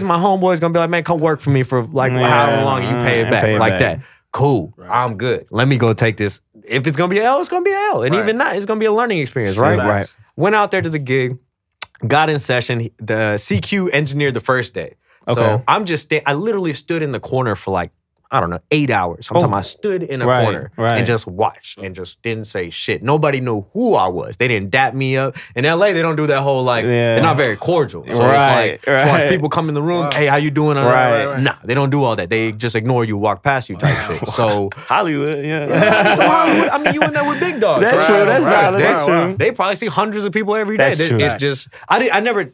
my homeboy's gonna be like, man, come work for me for like however long you pay it back, that. Cool, I'm good. Let me go take this. If it's gonna be an L, it's gonna be an L, and even not, it's gonna be a learning experience, right? Right. Went out there to the gig, got in session. The CQ engineered the first day. Okay. So I'm just I literally stood in the corner for like, I don't know, 8 hours. I'm talking about I stood in a corner and just watched and just didn't say shit. Nobody knew who I was. They didn't dap me up. In LA, they don't do that whole like, they're not very cordial. So it's like, as far as people come in the room, hey, how you doing? Nah, they don't do all that. They just ignore you, walk past you type shit. So Hollywood, yeah. I mean, you in there with big dogs. That's true. That's valid. That's true. They probably see hundreds of people every day. That's true. It's just, I never,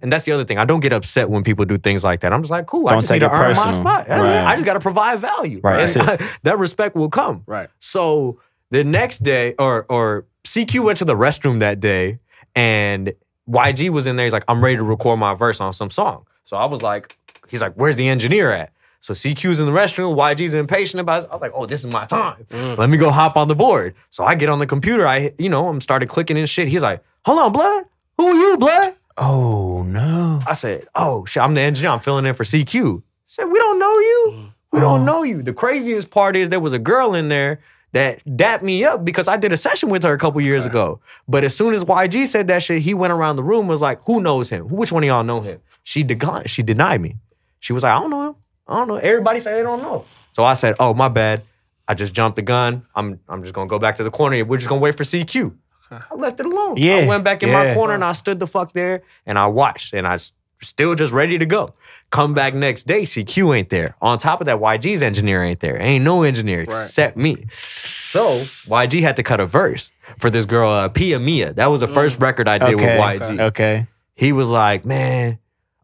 and that's the other thing. I don't get upset when people do things like that. I'm just like, cool, I just need to earn my spot. I just got to provide value. Right. And that respect will come. Right. So the next day, or CQ went to the restroom that day, and YG was in there. He's like, I'm ready to record my verse on some song. So I was like, he's like, where's the engineer at? So CQ's in the restroom, YG's impatient about it. I was like, oh, this is my time. Let me go hop on the board. So I get on the computer, I'm started clicking in shit. He's like, hold on, blood. Who are you, blood? Oh no. I said, oh shit, I'm the engineer. I'm filling in for CQ. I said, we don't know you. We don't know you. The craziest part is there was a girl in there that dapped me up because I did a session with her a couple years ago. But as soon as YG said that shit, he went around the room and was like, who knows him? Which one of y'all know him? She denied me. She was like, I don't know him. I don't know. Everybody said they don't know. So I said, oh, my bad. I just jumped the gun. I'm just going to go back to the corner. We're just going to wait for CQ. I left it alone. Yeah. I went back in my corner and I stood the fuck there and I watched and I still just ready to go. Come back next day, CQ ain't there. On top of that, YG's engineer ain't there. Ain't no engineer except me. So YG had to cut a verse for this girl, Pia Mia. That was the first record I did with YG. Okay. He was like, man,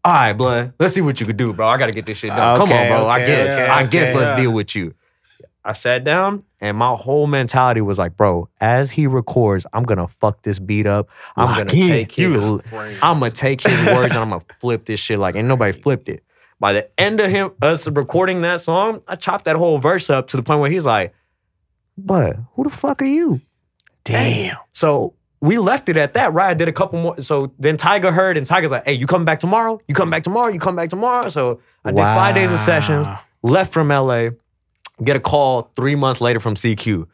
all right, blood, let's see what you could do, bro. I got to get this shit done. Come on, bro. I guess let's deal with you. I sat down and my whole mentality was like, bro, as he records, I'm gonna fuck this beat up. I'm gonna take his words and I'm gonna flip this shit like ain't nobody flipped it. By the end of us recording that song, I chopped that whole verse up to the point where he's like, but who the fuck are you? Damn. So we left it at that, right? I did a couple more. So then Tyga heard and Tyga's like, hey, you coming back tomorrow? You come back tomorrow? You come back tomorrow? So I did 5 days of sessions, left from LA. Get a call 3 months later from CQ.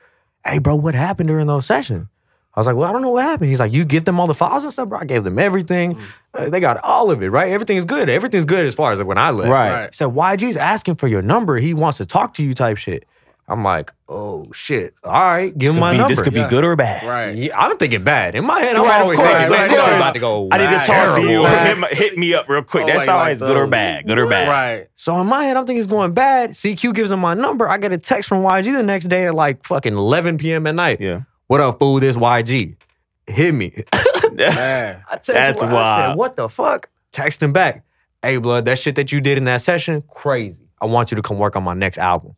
Hey, bro, what happened during those sessions? I was like, well, I don't know what happened. He's like, you give them all the files and stuff, bro? I gave them everything. They got all of it, right? Everything's good. Everything's good as far as when I left. Right. He said, YG's asking for your number. He wants to talk to you type shit. I'm like, oh, shit. All right, give him my number. This could be good or bad. Right. Yeah, I'm thinking bad. In my head, I'm always of course, thinking, man, of this course. is about to go I need to talk to you. terrible. Hit me up real quick. Oh, That's like always good or bad. Good or bad. Right. So in my head, I'm thinking it's going bad. CQ gives him my number. I get a text from YG the next day at like fucking 11 p.m. at night. Yeah. What up, fool? This YG. Hit me. Man. I text That's him, I wild. said, what the fuck? Text him back. Hey, blood, that shit that you did in that session, crazy. I want you to come work on my next album.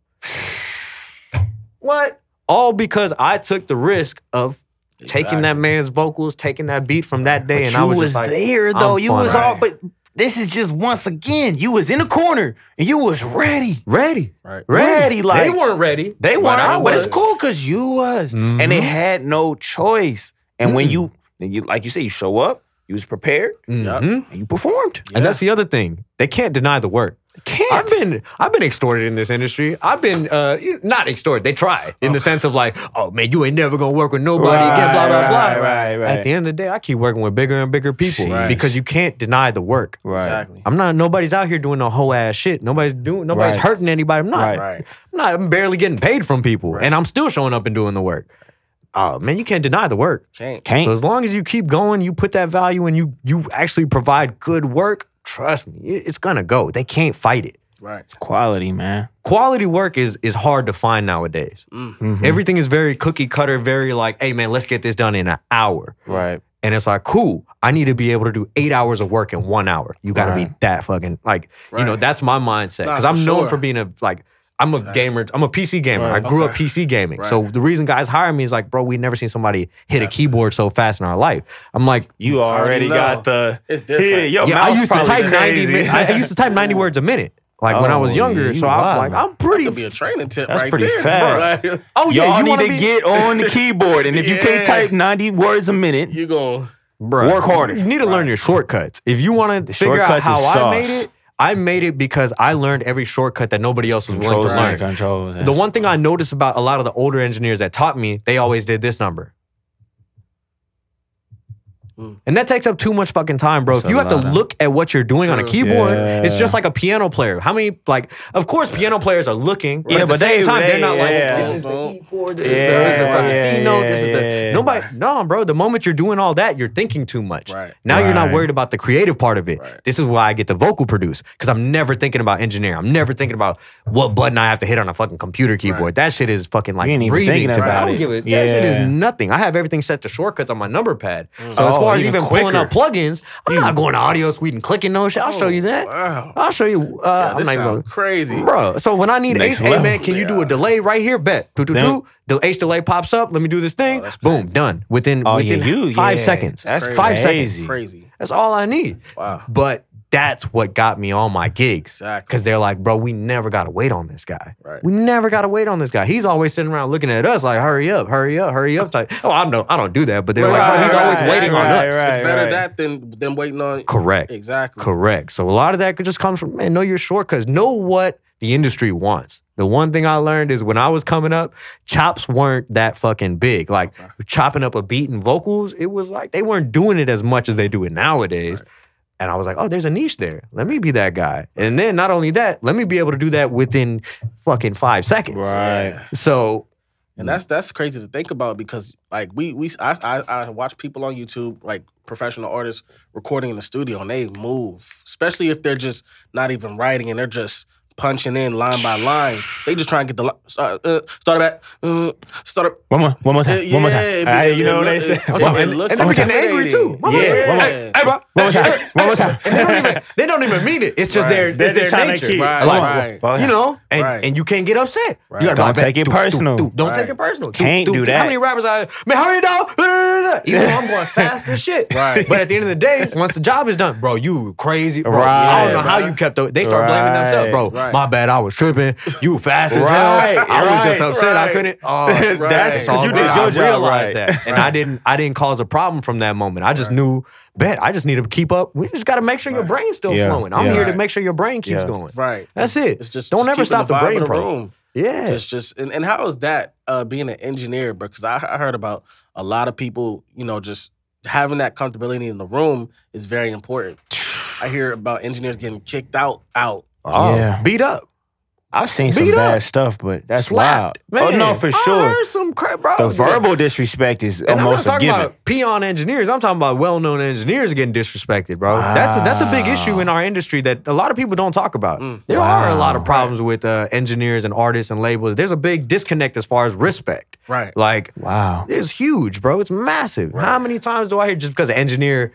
What? All because I took the risk of taking that man's vocals, taking that beat from that day, But and you I was was just like, there though. I'm You was fun. all. But this is just once again. You was in the corner and you was ready. Ready. Right. Ready, like they weren't ready. They But I weren't, but was. it's cool because you was, and they had no choice. And when you, like you say, you show up, you was prepared, Mhm. and you performed. And that's the other thing. They can't deny the work. Can't. I've been extorted in this industry. I've been not extorted. They try in the sense of like, oh man, you ain't never gonna work with nobody again. Blah blah blah. Right. At the end of the day, I keep working with bigger and bigger people Right. because you can't deny the work. Exactly. Nobody's out here doing no whole ass shit. Nobody's Right. hurting anybody. I'm not. Right. I'm barely getting paid from people, and I'm still showing up and doing the work. Oh man, you can't deny the work. Can't. So as long as you keep going, you put that value, and you actually provide good work. Trust me, it's gonna go. They can't fight it. Right. Quality, man. Quality work is hard to find nowadays. Everything is very cookie cutter, very like, hey man, let's get this done in an hour. Right. And it's like, cool, I need to be able to do 8 hours of work in 1 hour. You gotta be that fucking, like, you know, Right. that's my mindset. Nah, Because for I'm known sure. for being I'm a gamer, I'm a PC gamer. I grew up Okay. PC gaming. Right. So the reason guys hire me is like, bro, we never seen somebody hit a keyboard so fast in our life. I'm like, You already know. got the. It's different. Yeah, your yeah, I mouth's used to probably type 90 crazy. I used to type 90 words a minute. Like when I was Oh, younger. you So I'm wild. like, I'm pretty Could be a training tip That's right pretty there. fast. Right? Oh yeah, Y'all you need wanna to be, get on the keyboard, and if you can't Yeah. type 90 words a minute, You going Bruh, work harder. You need to learn your shortcuts. If you want to figure out Shortcuts is how I sauce. made it, I made it because I learned every shortcut that nobody else was willing to learn. Controls. The one thing I noticed about a lot of the older engineers that taught me, they always did this number. And that takes up too much fucking time, bro. If you have to look at what you're doing on a True. keyboard, Yeah. it's just like a piano player. How many, like, of course, piano players are looking, but Yeah, at the but same they- time, they're they- not like, yeah. this is the E chord, this is Yeah, the fucking yeah, C note, this is the. yeah. Nobody, no, bro. The moment you're doing all that, you're thinking too much. Right. Now you're not Right. worried about the creative part of it. Right. This is why I get the vocal produce, because I'm never thinking about engineering. I'm never thinking about what button I have to hit on a fucking computer keyboard. Right. That shit is fucking like You ain't even breathing thinking to me. about I don't it. give it. That Yeah. shit is nothing. I have everything set to shortcuts on my number pad. So as Oh, far as even even pulling quicker. up plugins, I'm not going to Audio Suite and clicking no shit. I'll show you that. Wow. I'll show you. I'm This not even sound crazy. Bro, so when I need Next hey level. man, can you do a delay right here? Bet. The H delay pops up. Let me do this thing. that's Boom, done. Within Oh, yeah, 5 yeah. seconds. That's 5 crazy. seconds. Crazy. That's all I need. Wow. But that's what got me on my gigs. Exactly. Because they're like, bro, we never got to wait on this guy. Right. We never got to wait on this guy. He's always sitting around looking at us like, hurry up, hurry up, hurry up type. Oh, I don't do that. But they're like, bro, he's always waiting on us. It's better right. that than waiting on. Correct. Exactly. Correct. So a lot of that just comes from, man, know your shortcuts. Know what the industry wants. The one thing I learned is when I was coming up, chops weren't that fucking big. Like chopping up a beat and vocals, it was like they weren't doing it as much as they do it nowadays. Right. And I was like, oh, there's a niche there. Let me be that guy. And then not only that, let me be able to do that within fucking 5 seconds. Right. So And that's crazy to think about because like I watch people on YouTube like professional artists recording in the studio and they move, especially if they're just not even writing and they're just punching in line by line. They just try and get the start back, start up. One more time. One more time. You know what they say. and they're getting angry too. Yeah. Hey, bro. One more time. One more time. And they don't even mean it. It's just Right. their just trying to nature. keep- Right, Like, right. you know, and, Right. and you can't get upset. Right. You gotta Don't be like, take it personal. Don't Right. take it personal. Can't do that. How many rappers I man, hurry down. Even though I'm going fast as shit. Right. But at the end of the day, once the job is done, bro, you crazy. Bro, Right, I don't know how bro. you kept They start blaming themselves. Bro, Right. my bad. I was tripping. You fast as Right, hell. I was just right, upset. I right. couldn't. Oh, That's 'cause you good. did your I job realized right. that. And I didn't cause a problem from that moment. I just knew, I just need to keep up. We just got to make sure your brain's still Yeah, flowing. I'm yeah. here to Right. make sure your brain keeps Yeah. going. Right. That's it. It's just Don't ever keeping stop the vibe brain in the pro. room. Yeah. And how is that being an engineer? Because I heard about a lot of people, you know, just having that comfortability in the room is very important. I hear about engineers getting kicked out. Oh, yeah. beat up. I've seen some bad stuff, but that's Slapped. wild. Man, Oh, no, for sure. I heard some crap, bro. The verbal disrespect is and almost I'm not a talking given. about peon engineers. I'm talking about well-known engineers getting disrespected, bro. That's a big issue in our industry that a lot of people don't talk about. There are a lot of problems with engineers and artists and labels. There's a big disconnect as far as respect. Right. Like, wow. It's huge, bro. It's massive. Right. How many times do I hear just because an engineer,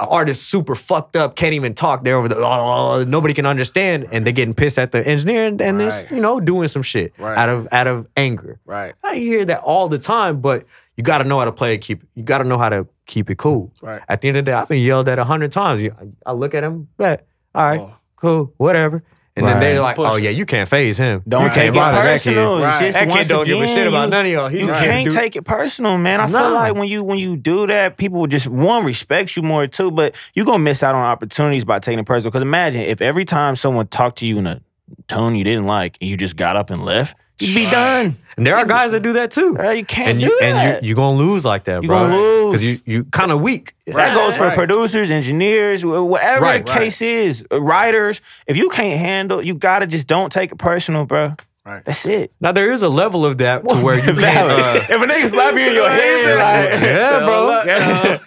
artist super fucked up, can't even talk, they're over the, nobody can understand, and they're getting pissed at the engineer and it's, you know, doing some shit out of anger. Right. I hear that all the time, but you got to know how to play it, you got to know how to keep it cool. Right. At the end of the day, I've been yelled at 100 times. I look at him, all right, cool, whatever. And then they're like, oh yeah, you can't phase him. Don't take it personal. That kid don't give a shit about none of y'all. You can't take it personal, man. I feel like when you do that, people will just, one, respect you more too, but you're going to miss out on opportunities by taking it personal. Because imagine if every time someone talked to you in a tone you didn't like, and you just got up and left, you'd be done. And there are guys that do that too. You can't do that. And you're going to lose like that, bro. You're going to lose. Because you kind of weak. That goes for producers, engineers, whatever the case is, writers. If you can't handle, you got to just don't take it personal, bro. Right. That's it. Now, there is a level of that to where you can't... if a nigga slap you in your head, like... Yeah, bro.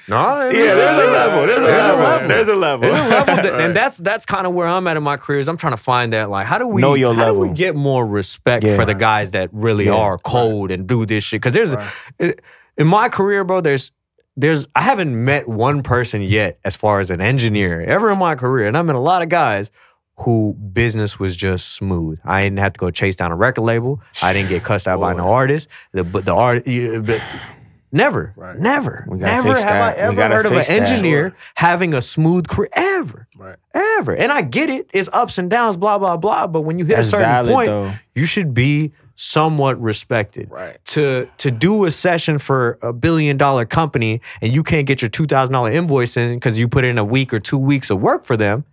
No, there's a level. There's a level. And that's kind of where I'm at in my career is I'm trying to find that, like, how do we... Know your level. How do we get more respect for the guys that really are cold and do this shit? Because there's... In my career, bro, I haven't met one person yet as far as an engineer ever in my career, and I met a lot of guys who business was just smooth. I didn't have to go chase down a record label. I didn't get cussed out by no artist. But never have I ever heard of an engineer having a smooth career ever. Ever. And I get it. It's ups and downs, blah, blah, blah. But when you hit a certain point, you should be somewhat respected. To do a session for $1 billion company and you can't get your $2,000 invoice in because you put in a week or 2 weeks of work for them,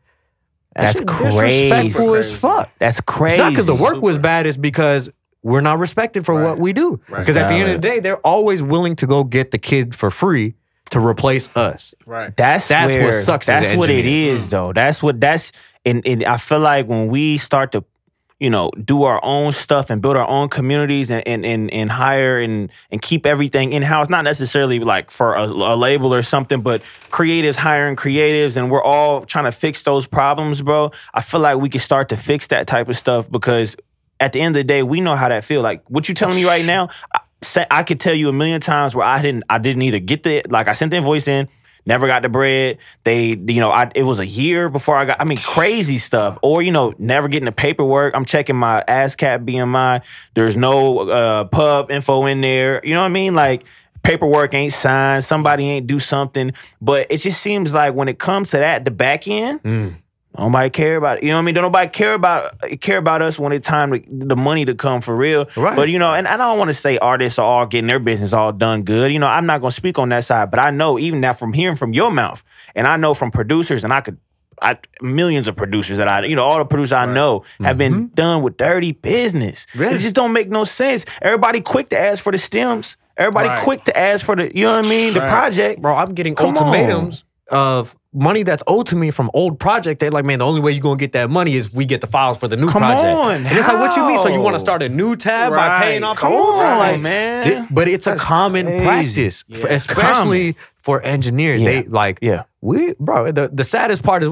that's crazy. Disrespectful as fuck. That's crazy. It's not because the work was bad. It's because we're not respected for what we do. Because at the end of the day, they're always willing to go get the kid for free to replace us. That's what sucks. That's what it is, though. And I feel like when we start to, you know, do our own stuff and build our own communities and hire and keep everything in-house, not necessarily like for a label or something, but creatives hiring creatives, and we're all trying to fix those problems, bro. I feel like we can start to fix that type of stuff because at the end of the day, we know how that feels. Like what you telling me right now, I could tell you a million times where I didn't either get I sent the invoice in, never got the bread. It was a year before I got, crazy stuff. Or, never getting the paperwork. I'm checking my ASCAP BMI. There's no pub info in there. You know what I mean? Like, paperwork ain't signed. Somebody ain't do something. But it just seems like when it comes to that, the back end, nobody care about it. You know what I mean? Don't nobody care about us when it's time the money to come for real. But, and I don't want to say artists are all getting their business all done good. I'm not going to speak on that side. But I know even now from hearing from your mouth, and I know from producers, and millions of producers that all the producers I know have been done with dirty business. It just don't make no sense. Everybody quick to ask for the stems. Everybody quick to ask for the, you know what I mean, the project. Bro, I'm getting ultimatums of money that's owed to me from old project. They're like, man, the only way you're going to get that money is if we get the files for the new project. And it's like, what you mean? So you want to start a new tab by paying off the old tab? Man. But it's a common practice, especially for engineers. The saddest part is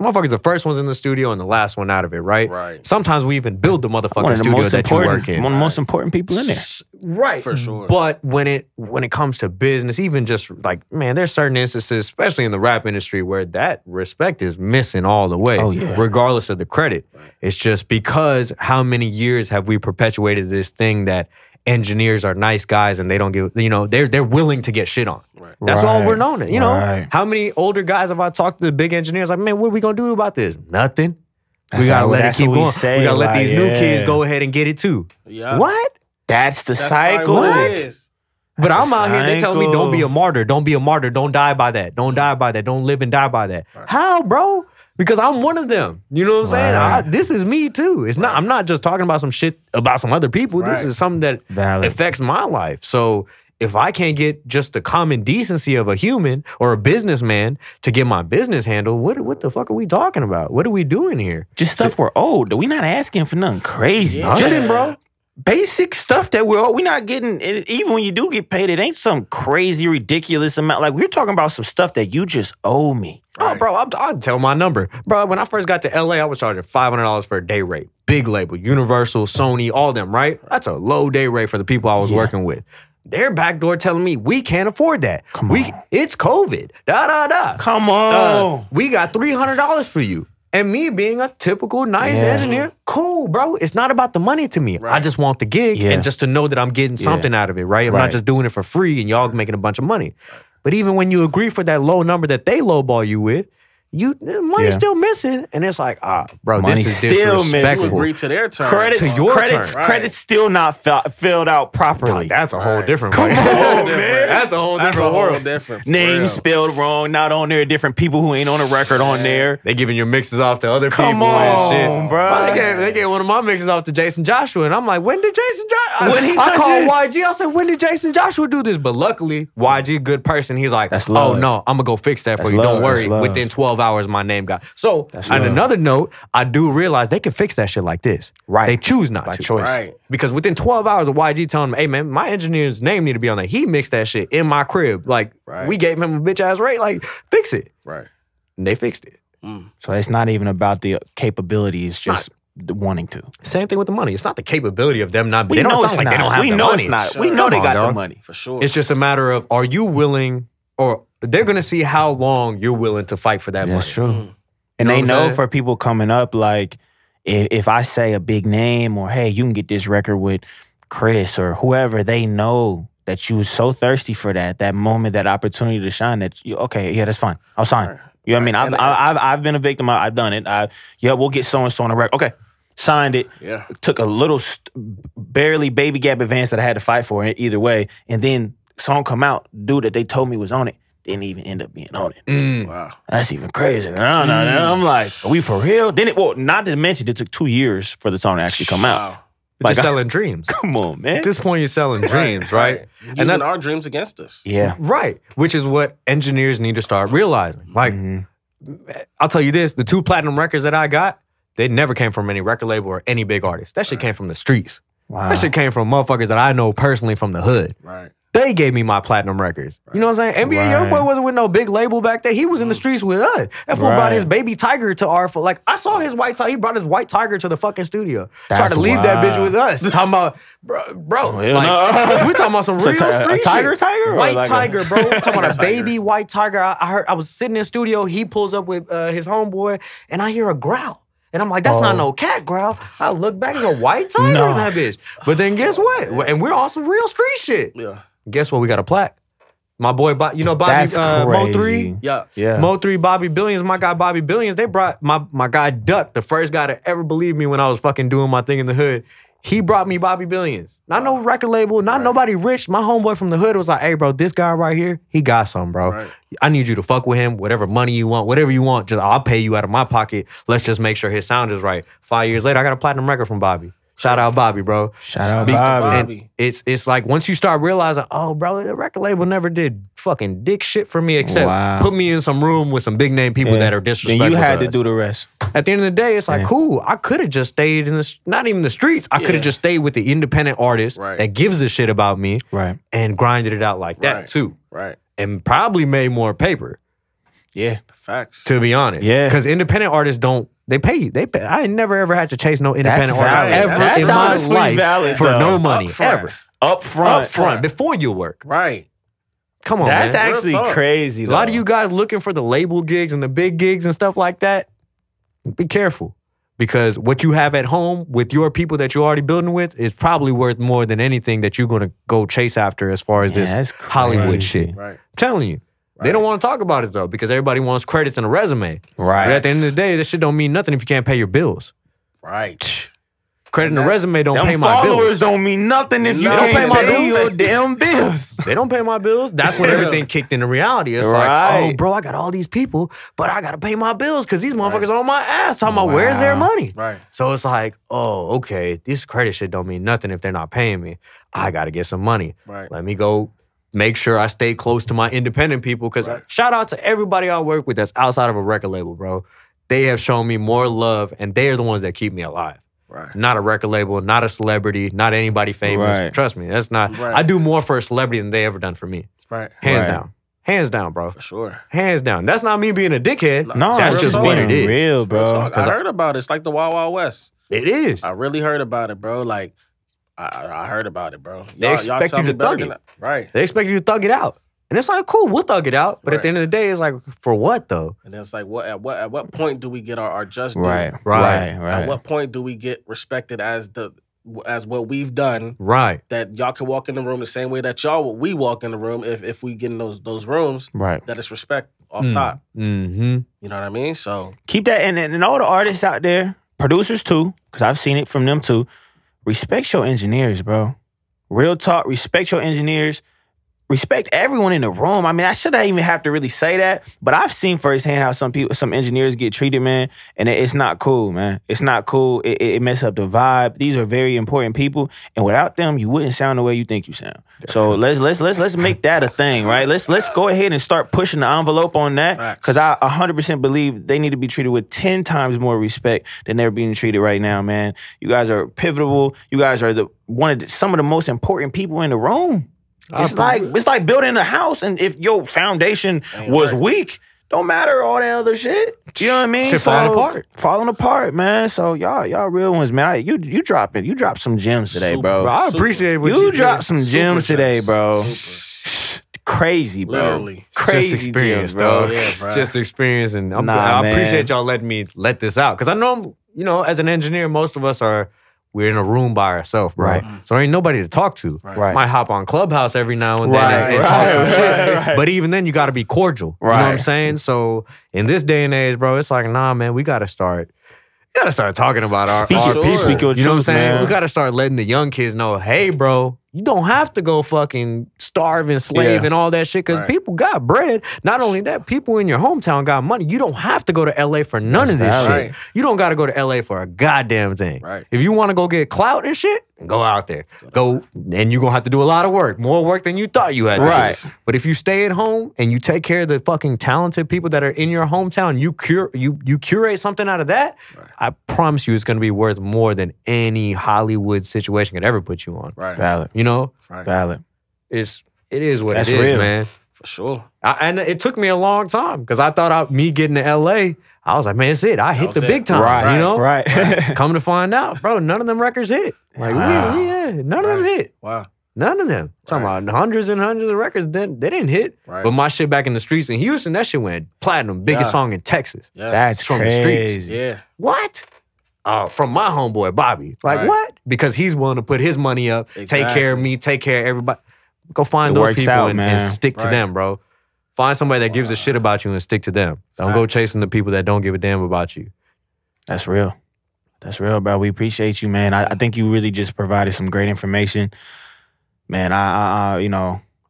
motherfuckers the first ones in the studio and the last one out of it, right? Sometimes we even build the motherfucking studio that you work in. One of the most important people in there. Right. For sure. But when it comes to business, even just like, man, there's certain instances, especially in the rap industry, where that respect is missing all the way, regardless of the credit. It's just because how many years have we perpetuated this thing that engineers are nice guys and they don't give, they're willing to get shit on. That's all we're known. How many older guys have I talked to the big engineers like, man, what are we going to do about this? Nothing. We got to let it keep going. We got to let these new kids go ahead and get it too. What? That's the cycle. But I'm out here, they telling me, don't be a martyr. Don't be a martyr. Don't die by that. Don't die by that. Don't live and die by that. How, bro? Because I'm one of them. You know what I'm saying? Right. This is me too. It's not. I'm not just talking about some shit about some other people. Right. This is something that Valid. affects my life. So if I can't get just the common decency of a human or a businessman to get my business handled, what the fuck are we talking about? What are we doing here? Just stuff we're owed. We not asking for nothing crazy. Yeah. Just, Nothing, bro. Basic stuff that we're not getting. Even when you do get paid, it ain't some crazy, ridiculous amount. Like, we're talking about some stuff that you just owe me. Oh, bro, I'll tell my number. Bro, when I first got to LA, I was charging $500 for a day rate. Big label, Universal, Sony, all them, right? That's a low day rate for the people I was working with. They're backdoor telling me we can't afford that. Come on. It's COVID. Come on. We got $300 for you. And me being a typical nice engineer, cool, bro. It's not about the money to me. Right. I just want the gig and just to know that I'm getting something out of it, right? I'm not just doing it for free and y'all making a bunch of money. But even when you agree for that low number that they lowball you with, money's still missing. And it's like, bro, Money's this is still missing. You disrespectful. agree to their terms. Credits still not filled out properly. That's a whole different Come world. on, man. That's a whole That's different a whole world. different. for Names real. spelled wrong, not on there. Different people who ain't on the record on there. They giving your mixes off to other Come people on, and shit. bro. They gave one of my mixes off to Jason Joshua, and I'm like, when did Jason Joshua? When he I touched called his- YG. I said, when did Jason Joshua do this? But luckily, YG, good person. He's like, That's oh love. no, I'm gonna go fix that for That's you. love. Don't worry. That's love. Within 12 hours, my name got. So, That's on love. another note, I do realize they can fix that shit like this. Right. They choose not By to. choice. Right. Because within 12 hours of YG telling me, hey man, my engineer's name need to be on there. He mixed that shit in my crib. Like, we gave him a bitch ass rate. Like, fix it. Right. And they fixed it. So it's not even about the capability. It's just the wanting to. Same thing with the money. It's not the capability of them not. We They don't know sound it's like not. they don't have We the know money. it's not. Sure. We know Come they on, got the dog. money. For sure. It's just a matter of, are you willing, or they're gonna see how long you're willing to fight for that money. That's true. And You know they what I'm know saying? for people coming up, like, if I say a big name or, hey, you can get this record with Chris or whoever, they know that you was so thirsty for that moment, that opportunity to shine, that you, okay, yeah, that's fine. I'll sign. Right. You know what I mean? And I've been a victim. I've done it. We'll get so-and-so on the record. Okay, signed it. Yeah. Took a little, barely baby gap advance that I had to fight for either way. And then song come out, dude that they told me was on it, didn't even end up being on it. Wow. That's even crazy. I'm like, are we for real? Then not to mention, it took 2 years for the song to actually come out. Wow. But Like, you're selling dreams. Come on, man. At this point, you're selling dreams, right? Using that- our dreams against us. Yeah. Right. Which is what engineers need to start realizing. Like, I'll tell you this: the 2 platinum records that I got, they never came from any record label or any big artist. That shit came from the streets. Wow. That shit came from motherfuckers that I know personally from the hood. Right. They gave me my platinum records. You know what I'm saying? NBA Right. Youngboy wasn't with no big label back then. He was in the streets with us. That fool brought his baby tiger to our, like, I saw his white tiger. He brought his white tiger to the fucking studio. Tried That's to leave that bitch wild. with us. Talking about, bro, Yeah, like, we're talking about some So real a street tiger shit. tiger or White like a- tiger, bro. We're talking about a baby white tiger. I heard, I was sitting in the studio. He pulls up with his homeboy, and I hear a growl. And I'm like, that's not no cat growl. I look back, there's a white tiger No. in that bitch. But then guess what? And we're on some real street shit. Yeah. Guess what? We got a plaque. My boy, Bobby, That's Mo3. crazy. Yeah. Yeah. Mo3, Bobby Billions, my guy Bobby Billions. They brought my guy Duck, the first guy to ever believe me when I was fucking doing my thing in the hood. He brought me Bobby Billions. Not no record label, not nobody rich. My homeboy from the hood was like, hey, bro, this guy right here, he got something, bro. Right. I need you to fuck with him. Whatever money you want, whatever you want, just I'll pay you out of my pocket. Let's just make sure his sound is right. 5 years later, I got a platinum record from Bobby. Shout out Bobby, bro. Shout out Be- Bobby. And it's like once you start realizing, oh, bro, the record label never did fucking dick shit for me except Wow. put me in some room with some big name people that are disrespectful. Then you had to us. do the rest. At the end of the day, it's like, cool, I could have just stayed in the, not even the streets. I could have just stayed with the independent artist that gives a shit about me Right. and grinded it out like that Right. too. Right. And probably made more paper, Yeah. Facts. to be honest. Yeah. Because independent artists don't, they pay you. They pay. I ain't never ever had to chase no independent That's artist valid. ever That's in my honestly life valid, for though. no money, Upfront. ever. Up front. Up front, before you work. Right. Come on, That's man. actually Real talk. crazy. A lot of you guys looking for the label gigs and the big gigs and stuff like that, be careful. Because what you have at home with your people that you're already building with is probably worth more than anything that you're going to go chase after as far as that's this Hollywood crazy. shit. Right. I'm telling you. They don't want to talk about it though because everybody wants credits and a resume. Right. But at the end of the day, this shit don't mean nothing if you can't pay your bills. Right. Credit and the resume don't Them pay my bills. followers don't mean nothing if you don't can't pay my pay bills. your damn bills. They don't pay my bills. That's when everything kicked into reality. It's Right. like, oh, bro, I got all these people, but I got to pay my bills because these motherfuckers are on my ass talking about where's their money. Right. So it's like, oh, okay, this credit shit don't mean nothing if they're not paying me. I got to get some money. Right. Let me go make sure I stay close to my independent people because shout out to everybody I work with that's outside of a record label, bro. They have shown me more love and they are the ones that keep me alive. Right. Not a record label, not a celebrity, not anybody famous. Right. Trust me, that's not. Right. I do more for a celebrity than they ever done for me. Right. Hands Right. down. Hands down, bro. For sure. Hands down. That's not me being a dickhead. No, that's real just talk. what it is. Real, bro. I heard about it. It's like the Wild Wild West. It is. I really heard about it, bro. Like, I heard about it, bro. They expect tell you me to better thug than it. that. Right. They expect you to thug it out. And it's like, cool, we'll thug it out. But at the end of the day, it's like, for what though? And then it's like, at what point do we get our just due? Right. At what point do we get respected as what we've done? Right. That y'all can walk in the room the same way that we walk in the room if we get in those rooms. Right. That it's respect off top. Mm-hmm. You know what I mean? So Keep that, and all the artists out there, producers too, because I've seen it from them too. Respect your engineers, bro. Real talk. Respect your engineers. Respect everyone in the room. I mean, I shouldn't even have to really say that, but I've seen firsthand how some engineers get treated, man, and it's not cool, man. It's not cool. It messes up the vibe. These are very important people, and without them, you wouldn't sound the way you think you sound. So let's make that a thing, right? Let's go ahead and start pushing the envelope on that, because I 100% believe they need to be treated with 10 times more respect than they're being treated right now, man. You guys are pivotal. You guys are some of the most important people in the room. It's like building a house, and if your foundation was weak, don't matter all that other shit. You know what I mean? Shit falling apart, man. So y'all real ones, man. You dropped some gems today, bro. I appreciate what you dropped some gems today, bro. Crazy, bro. Literally. Crazy just experience, gems, bro. though. Yeah, bro. Just experience, and I man. appreciate y'all letting me let this out because I know, as an engineer, most of us we're in a room by ourselves, bro. Right. So there ain't nobody to talk to. Right. Might hop on Clubhouse every now and then and talk some shit. But even then, you got to be cordial. You know what I'm saying? So in this day and age, bro, it's like, nah, man, we got to start talking about our Speak your people. You know what I'm truth, saying? man. We got to start letting the young kids know, hey, bro, you don't have to go fucking starve and slave and all that shit because people got bread. Not only that, people in your hometown got money. You don't have to go to LA for none of this shit. You don't got to go to LA for a goddamn thing. Right. If you want to go get clout and shit, go out there. Go, and you're going to have to do a lot of work. More work than you thought you had to do. But if you stay at home and you take care of the fucking talented people that are in your hometown, you curate something out of that, I promise you it's going to be worth more than any Hollywood situation could ever put you on. Right. Valid. You know? Valid. It is what That's it is, real. man. For sure. And it took me a long time because I thought me getting to LA, I was like, man, it's it. I hit the big time. Right. You know? Right. Come to find out, bro, none of them records hit. Like, none of them hit. Wow. None of them. Talking about hundreds and hundreds of records, they didn't hit. Right. But my shit back in the streets in Houston, that shit went platinum. Biggest song in Texas. Yeah. That's from crazy. the streets. Yeah. What? From my homeboy, Bobby. Like, what? Because he's willing to put his money up, take care of me, take care of everybody. Go find those people and stick to them, bro. Find somebody that gives a shit about you and stick to them. Don't go chasing the people that don't give a damn about you. That's real. That's real, bro. We appreciate you, man. I think you really just provided some great information. Man,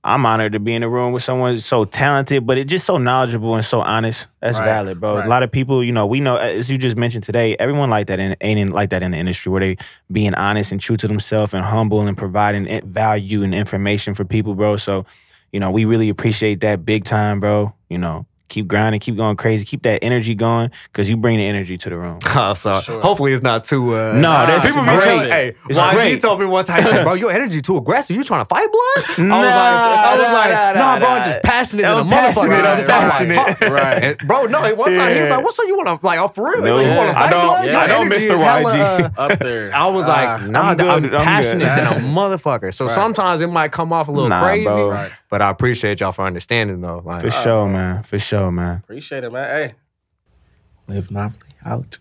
I'm honored to be in the room with someone so talented, but it's just so knowledgeable and so honest. That's valid, bro. A lot of people, we know, as you just mentioned today, everyone like that ain't like that in the industry where they being honest and true to themselves and humble and providing value and information for people, bro. So, we really appreciate that big time, bro. Keep grinding, keep going crazy, keep that energy going, because you bring the energy to the room. Oh, so hopefully it's not too... no, that's people great. Be telling, hey, YG told me one time, he said, bro, your energy too aggressive. You trying to fight blood? I was like, nah, bro, I'm just passionate than a motherfucker. I'm passionate. Right. And, bro, no, one time he was like, what's up? You want to, like, oh, for real? No, you want to fight blood? I don't Mr. YG. Up there. I was like, nah, I'm passionate than a motherfucker. So Right. sometimes it might come off a little crazy, bro. but I appreciate y'all for understanding, though. Like, For sure, man. For sure, man. Appreciate it, man. Hey. Wave Monopoly out.